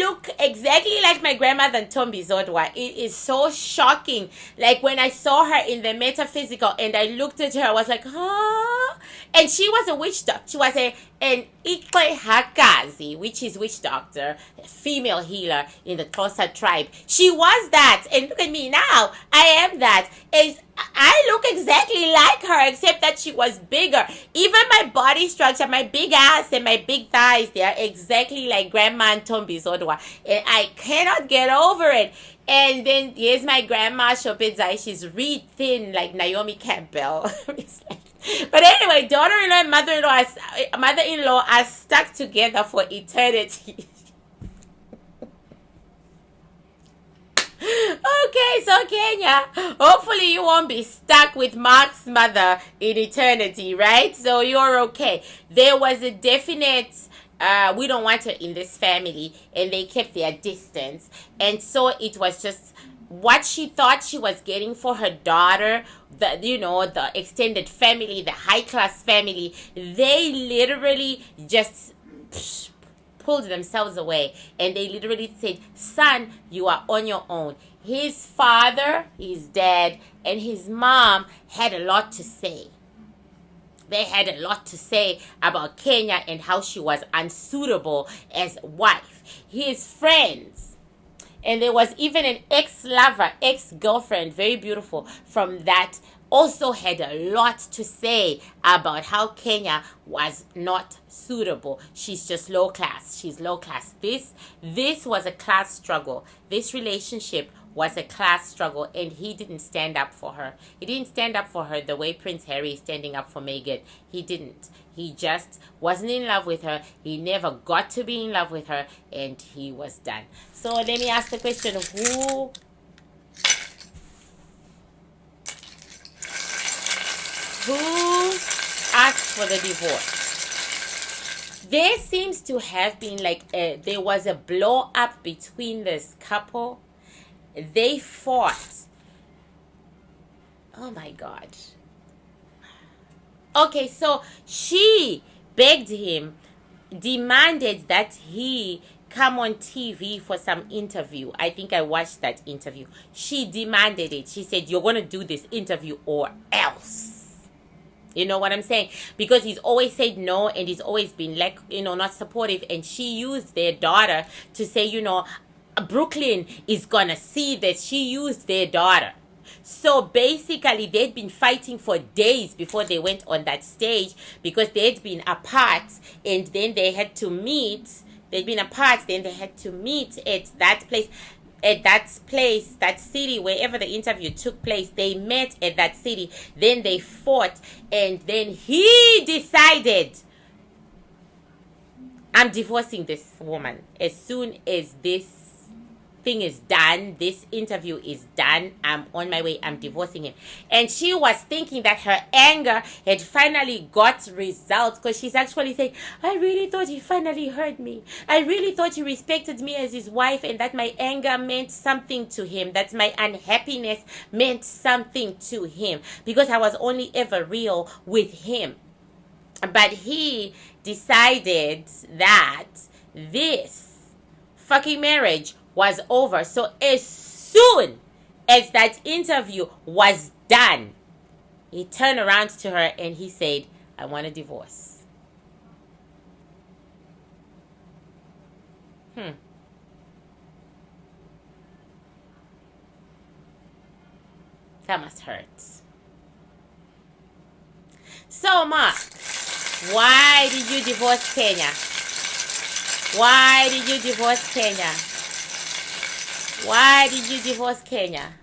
look exactly like my grandmother Ntombi Zodwa. It is so shocking. Like when I saw her in the metaphysical and I looked at her, I was like, huh? And she was a witch doctor. She was an Ikwe Hakazi, which is witch doctor, female healer in the Xhosa tribe. She was that. And look at me now. I am that. And I look exactly like her, except that she was bigger. Even my body structure, my big ass and my big thighs, they are exactly like Grandma Ntombi Zodwa. And I cannot get over it. And then here's my grandma Shopedzai. She's really thin, like Naomi Campbell. But anyway, daughter-in-law and mother-in-law are stuck together for eternity. Okay, so Kenya, hopefully you won't be stuck with Mark's mother in eternity, right? So you're okay. There was a definite we don't want her in this family, and they kept their distance. And so it was just what she thought she was getting for her daughter, the extended family, the high class family. They literally just pulled themselves away, and they literally said, son, you are on your own. His father, his dad, and his mom had a lot to say. They had a lot to say about Kenya and how she was unsuitable as a wife. His friends, and there was even an ex-lover, ex-girlfriend, very beautiful, from that, also had a lot to say about how Kenya was not suitable. She's just low class. She's low class. This was a class struggle. This relationship was a class struggle, and he didn't stand up for her. He didn't stand up for her the way Prince Harry is standing up for Meghan. He didn't. He just wasn't in love with her. He never got to be in love with her, and he was done. So let me ask the question, who asked for the divorce? There seems to have been there was a blow up between this couple. They fought. Oh my God. Okay, so she begged him, demanded that he come on TV for some interview. I think I watched that interview. She demanded it. She said, you're going to do this interview or else. You know what I'm saying? Because he's always said no, and he's always been like, not supportive. And she used their daughter to say, Brooklyn is going to see this. She used their daughter. So basically, they'd been fighting for days before they went on that stage because they'd been apart, and then they had to meet. They'd been apart, then they had to meet at that place. That city, wherever the interview took place, they met at that city. Then they fought, and then he decided, I'm divorcing this woman as soon as this thing is done, this interview is done, I'm on my way, I'm divorcing him. And she was thinking that her anger had finally got results, because she's actually saying, I really thought he finally heard me. I really thought he respected me as his wife, and that my anger meant something to him, that my unhappiness meant something to him, because I was only ever real with him. But he decided that this fucking marriage was over. So as soon as that interview was done, he turned around to her and he said, I want a divorce. That must hurt. So, Mark, why did you divorce Kenya? Why did you divorce Kenya? Why did you divorce Kenya?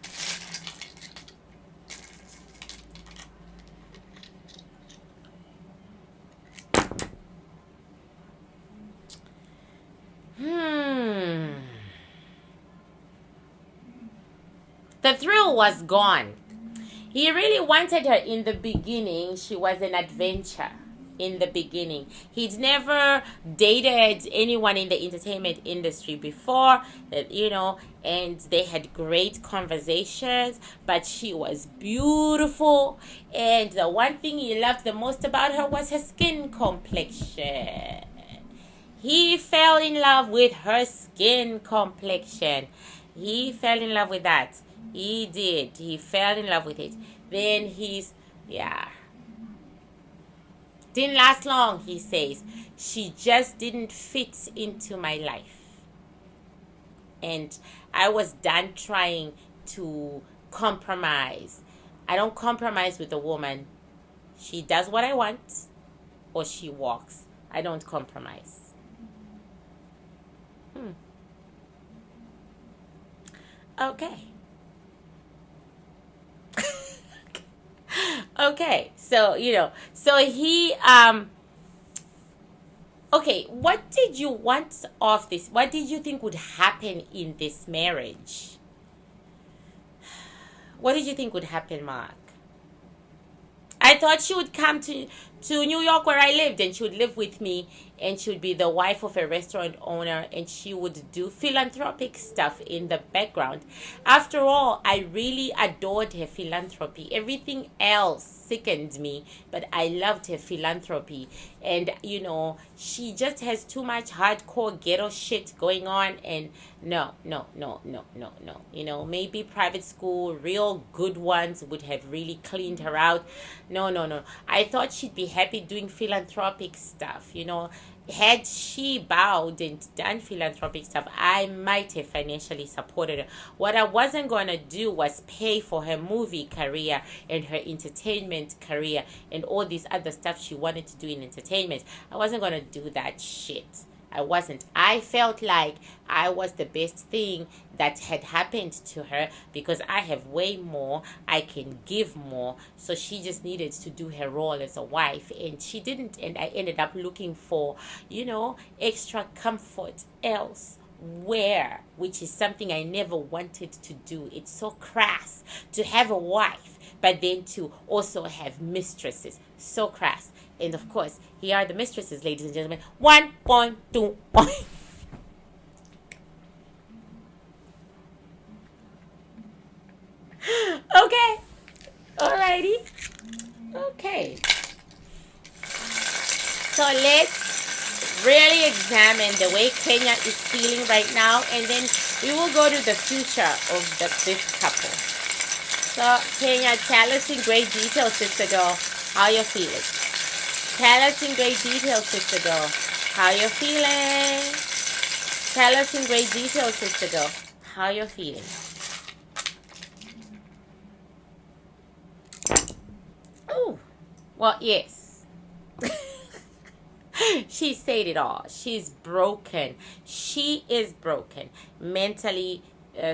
The thrill was gone. He really wanted her in the beginning. She was an adventure in the beginning. He'd never dated anyone in the entertainment industry before, and they had great conversations, but she was beautiful, and the one thing he loved the most about her was her skin complexion. He fell in love with her skin complexion. He fell in love with that. He did. He fell in love with it. Then didn't last long, he says. She just didn't fit into my life. And I was done trying to compromise. I don't compromise with a woman. She does what I want, or she walks. I don't compromise. Okay. Okay, so he okay, what did you want of this? What did you think would happen in this marriage? What did you think would happen, Mark? I thought she would come to New York, where I lived, and she would live with me, and she would be the wife of a restaurant owner, and she would do philanthropic stuff in the background. After all, I really adored her philanthropy. Everything else sickened me, but I loved her philanthropy. And, she just has too much hardcore ghetto shit going on, and no. Maybe private school, real good ones would have really cleaned her out. No. I thought she'd be happy doing philanthropic stuff, Had she bowed and done philanthropic stuff, I might have financially supported her. What I wasn't going to do was pay for her movie career and her entertainment career and all this other stuff she wanted to do in entertainment. I wasn't going to do that shit. I wasn't. I felt like I was the best thing that had happened to her because I have way more. I can give more. So she just needed to do her role as a wife, and she didn't. And I ended up looking for, extra comfort elsewhere, which is something I never wanted to do. It's so crass to have a wife, but then to also have mistresses. So crass. And of course, here are the mistresses, ladies and gentlemen. 1.2. Okay. Alrighty. Okay. So let's really examine the way Kenya is feeling right now, and then we will go to the future of this couple. So, Kenya, tell us in great detail, sister girl, how you're feeling. Tell us in great detail, sister girl, how you're feeling. Tell us in great detail, sister girl, how you're feeling. Oh, well, yes. She said it all. She's broken. She is broken. Mentally,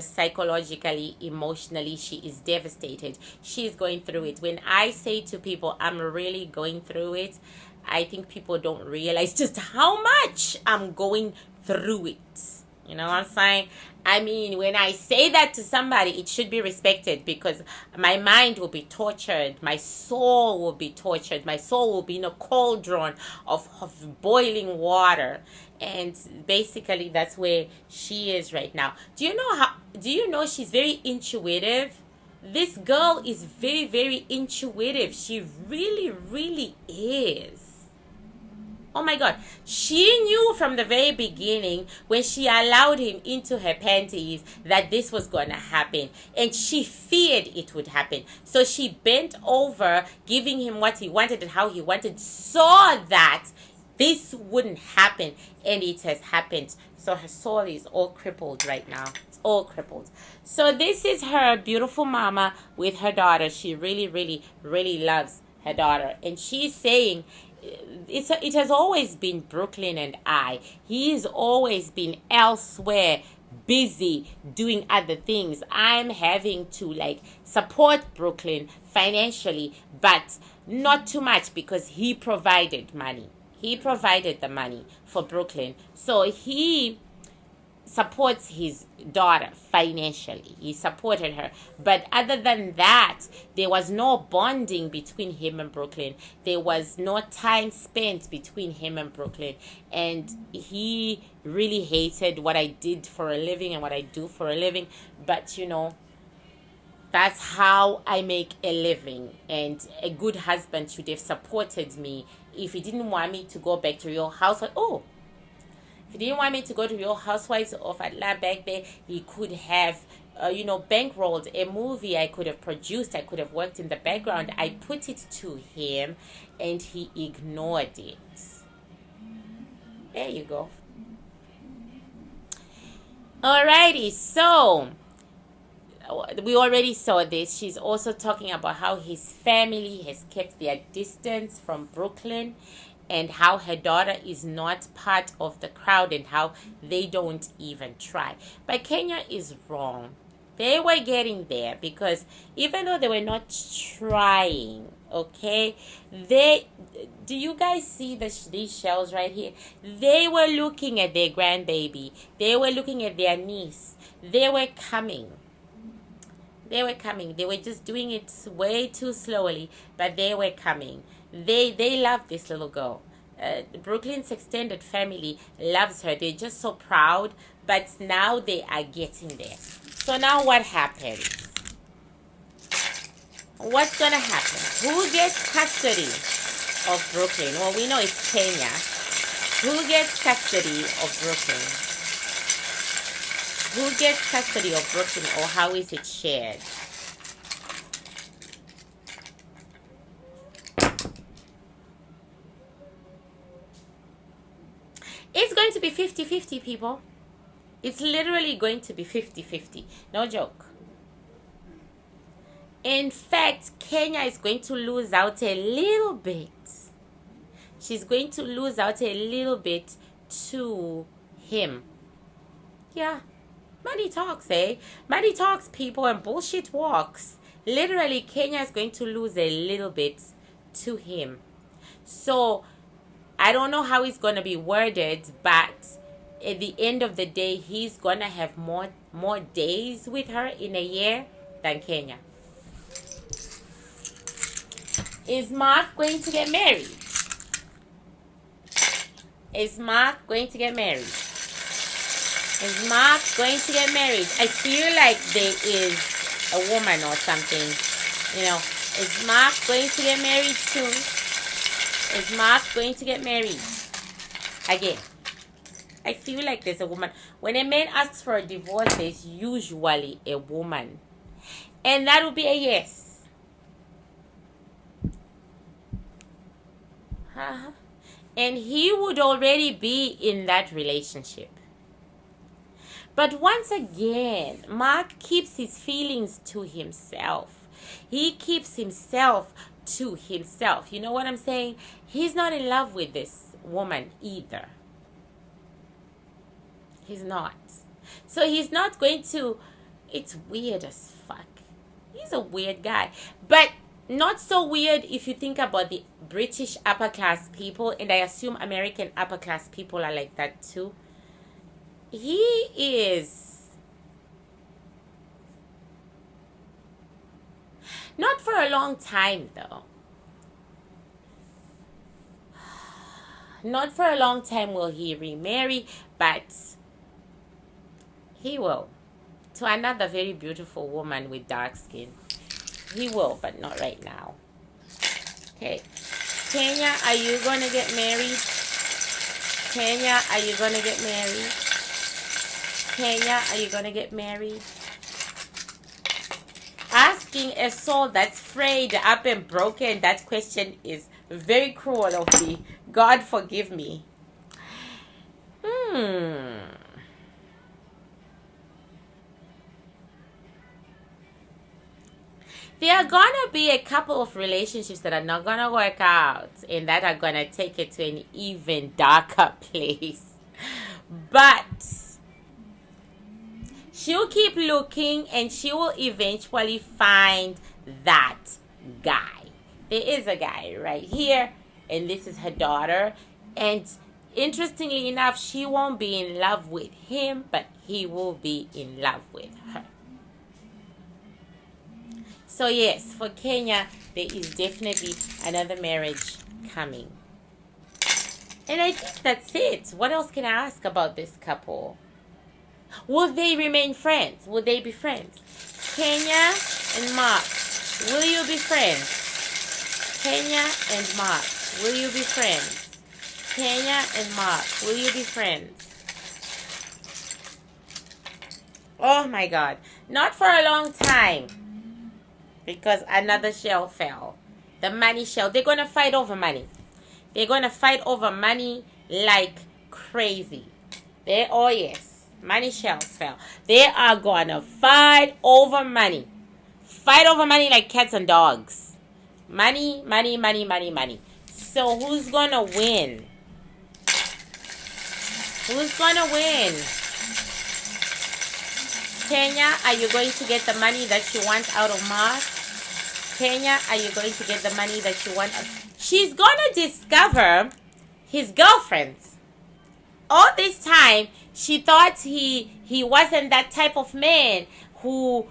psychologically, emotionally, she is devastated. She's going through it. When I say to people, I'm really going through it, I think people don't realize just how much I'm going through it. You know what I'm saying? I mean, when I say that to somebody, it should be respected, because my mind will be tortured. My soul will be tortured. My soul will be in a cauldron of boiling water. And basically, that's where she is right now. Do you know she's very intuitive? This girl is very, very intuitive. She really, really is. Oh my God. She knew from the very beginning, when she allowed him into her panties, that this was going to happen. And she feared it would happen. So she bent over, giving him what he wanted and how he wanted, so that this wouldn't happen. And it has happened. So her soul is all crippled right now. It's all crippled. So this is her beautiful mama with her daughter. She really, really, really loves her daughter. And she's saying, it has always been Brooklyn and I. He's always been elsewhere, busy doing other things. I'm having to support Brooklyn financially, but not too much, because he provided money. He provided the money for Brooklyn. So he supports his daughter financially. He supported her. But other than that, there was no bonding between him and Brooklyn. There was no time spent between him and Brooklyn. And he really hated what I did for a living and what I do for a living. But, that's how I make a living. And a good husband should have supported me. If he didn't want me to go back to Real Housewives, if he didn't want me to go to Real Housewives of Atlanta back there, he could have, bankrolled a movie I could have produced. I could have worked in the background. I put it to him, and he ignored it. There you go. Alrighty, so we already saw this. She's also talking about how his family has kept their distance from Brooklyn, and how her daughter is not part of the crowd, and how they don't even try. But Kenya is wrong. They were getting there, because even though they were not trying, okay, do you guys see these shells right here? They were looking at their grandbaby. They were looking at their niece. They were coming. They were coming. They were just doing it way too slowly, but they were coming. They love this little girl. Brooklyn's extended family loves her. They're just so proud, but now they are getting there. So now what happens? What's going to happen? Who gets custody of Brooklyn? Well, we know it's Kenya. Who gets custody of Brooklyn? Who gets custody of Brooklyn, or how is it shared? It's going to be 50-50, people. It's literally going to be 50-50. No joke. In fact, Kenya is going to lose out a little bit. She's going to lose out a little bit to him. Yeah. Money talks, eh? Money talks, people, and bullshit walks. Literally, Kenya is going to lose a little bit to him. So I don't know how it's going to be worded, but at the end of the day, he's going to have more days with her in a year than Kenya. Is Mark going to get married? Is Mark going to get married? Is Mark going to get married? I feel like there is a woman or something. Is Mark going to get married soon? Is Mark going to get married? Again, I feel like there's a woman. When a man asks for a divorce, there's usually a woman. And that would be a yes. And he would already be in that relationship. But once again, Mark keeps his feelings to himself. He keeps himself to himself. You know what I'm saying? He's not in love with this woman either. He's not. So he's not going to... It's weird as fuck. He's a weird guy. But not so weird if you think about the British upper class people. And I assume American upper class people are like that too. He is not for a long time though. Not for a long time will he remarry, but he will. To another very beautiful woman with dark skin. He will, but not right now. Okay. Kenya, are you gonna get married? Kenya, are you gonna get married? Kenya, are you gonna get married? Asking a soul that's frayed up and broken, that question is very cruel of me. God forgive me. There are gonna be a couple of relationships that are not gonna work out and that are gonna take it to an even darker place. But she'll keep looking and she will eventually find that guy. There is a guy right here, and this is her daughter. And interestingly enough, she won't be in love with him, but he will be in love with her. So yes, for Kenya, there is definitely another marriage coming. And I think that's it. What else can I ask about this couple? Will they remain friends? Will they be friends? Kenya and Mark, will you be friends? Kenya and Mark, will you be friends? Kenya and Mark, will you be friends? Oh my God. Not for a long time. Because another shell fell. The money shell. They're going to fight over money. They're going to fight over money like crazy. Oh yes. Money shells fell. They are going to fight over money. Fight over money like cats and dogs. Money, money, money, money, money. So who's going to win? Who's going to win? Kenya, are you going to get the money that you want out of Mars? Kenya, are you going to get the money that you want? She's going to discover his girlfriends. All this time, she thought he wasn't that type of man who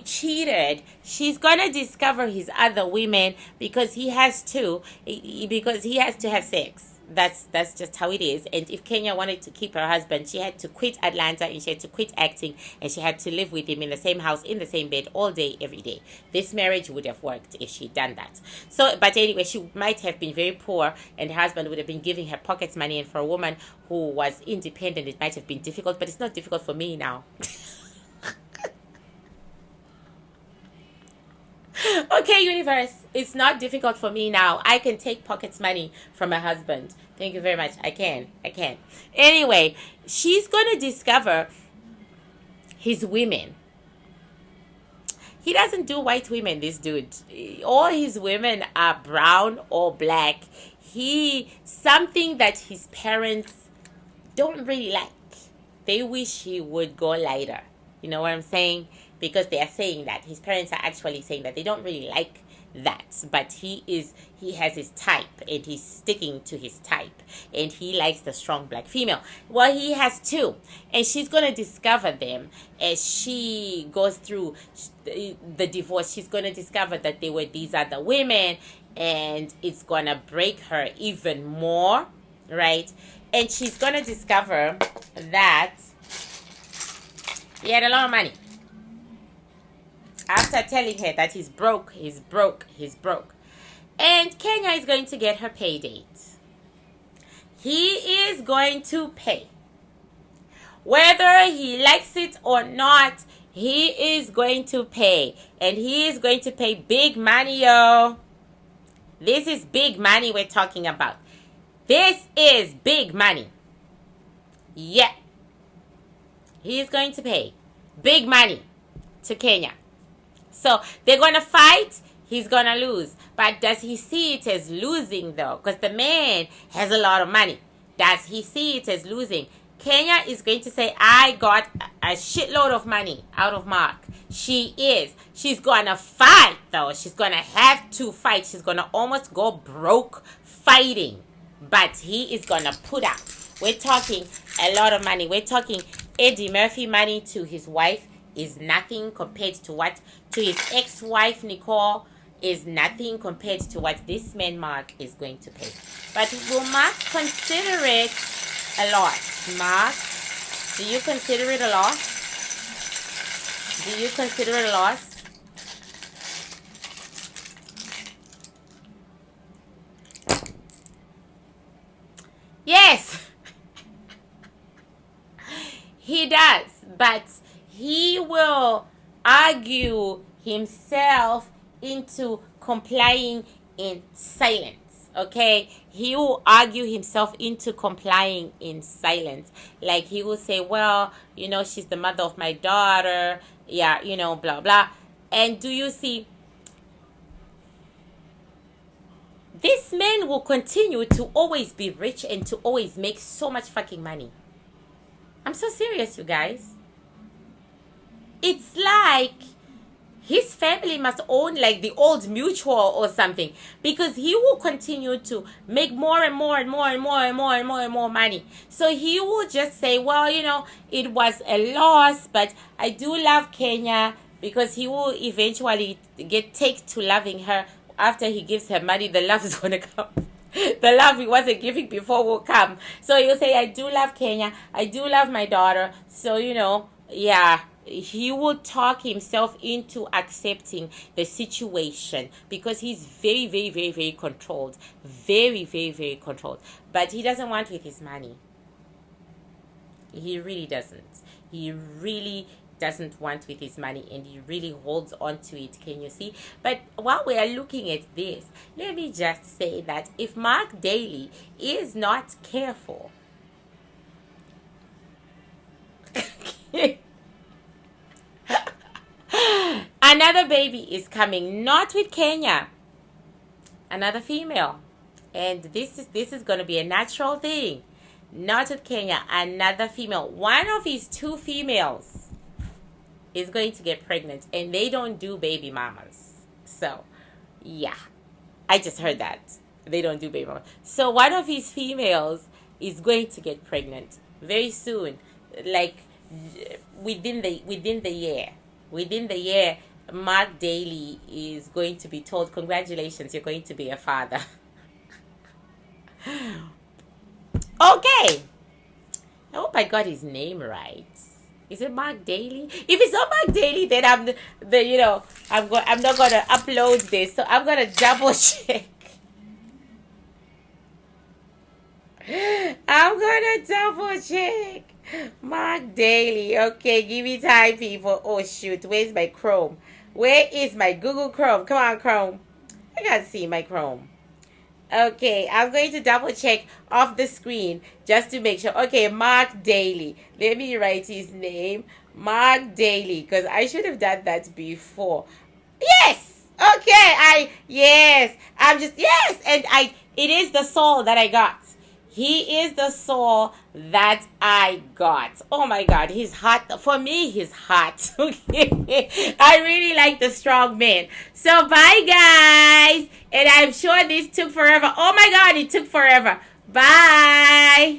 cheated. She's going to discover his other women because he has to have sex. That's just how it is. And if Kenya wanted to keep her husband, she had to quit Atlanta and she had to quit acting and she had to live with him in the same house, in the same bed, all day, every day. This marriage would have worked if she'd done that. So, but anyway, she might have been very poor and her husband would have been giving her pocket money. And for a woman who was independent, it might have been difficult, but it's not difficult for me now. Okay, universe, it's not difficult for me now. I can take pockets money from my husband. Thank you very much. I can. Anyway, she's going to discover his women. He doesn't do white women, this dude. All his women are brown or black. Something that his parents don't really like. They wish he would go lighter. You know what I'm saying? Because they are saying that. His parents are actually saying that they don't really like that. But he has his type and he's sticking to his type. And he likes the strong black female. Well, he has two. And she's going to discover them as she goes through the divorce. She's going to discover that they were these other women. And it's going to break her even more. Right? And she's going to discover that he had a lot of money. After telling her that he's broke. And Kenya is going to get her pay date. He is going to pay. Whether he likes it or not, he is going to pay. And he is going to pay big money, yo. This is big money we're talking about. This is big money. Yeah. He is going to pay big money to Kenya. So they're going to fight. He's going to lose. But does he see it as losing, though? Because the man has a lot of money. Does he see it as losing? Kenya is going to say, I got a shitload of money out of Mark. She is. She's going to fight, though. She's going to have to fight. She's going to almost go broke fighting. But he is going to put up. We're talking a lot of money. We're talking Eddie Murphy money to his wife is nothing compared to what? To his ex-wife, Nicole, is nothing compared to what this man, Mark, is going to pay. But will Mark consider it a loss? Mark, do you consider it a loss? Do you consider it a loss? Yes, he does, but he will argue himself into complying in silence. Okay, he will argue himself into complying in silence. Like he will say, well, you know, she's the mother of my daughter. Yeah, you know, blah, blah. And do you see, this man will continue to always be rich and to always make so much fucking money. I'm so serious, you guys. It's like his family must own like the old mutual or something, because he will continue to make more and more and more and more and more and more and more money. So he will just say, well, you know, it was a loss, but I do love Kenya, because he will eventually take to loving her. After he gives her money, the love is going to come. The love he wasn't giving before will come. So he'll say, I do love Kenya. I do love my daughter. So, you know, yeah. He will talk himself into accepting the situation, because he's very, very, very, very controlled. Very, very, very controlled. But he doesn't want with his money. He really doesn't. He really doesn't want with his money, and he really holds on to it. Can you see? But while we are looking at this, let me just say that if Mark Daly is not careful, another baby is coming, not with Kenya, another female. And this is going to be a natural thing. Not with Kenya, another female. One of his two females is going to get pregnant, and they don't do baby mamas. So, yeah. I just heard that. They don't do baby mamas. So one of his females is going to get pregnant very soon. Like within the year. Within the year, Mark Daly is going to be told, congratulations, you're going to be a father. Okay. I hope I got his name right. Is it Mark Daly? If it's not Mark Daly, then I'm not gonna upload this. So I'm gonna double check. I'm gonna double check. Mark Daly. Okay, give me time, people. Oh shoot, where's my Chrome? Where is my Google Chrome? Come on, Chrome. I can't see my Chrome. Okay, I'm going to double check off the screen just to make sure. Okay, Mark Daly. Let me write his name. Mark Daly, because I should have done that before. Yes! Okay, yes! And it is the soul that I got. He is the soul that I got. Oh my God, he's hot. For me, he's hot. I really like the strong man. So bye, guys. And I'm sure this took forever. Oh my God, it took forever. Bye.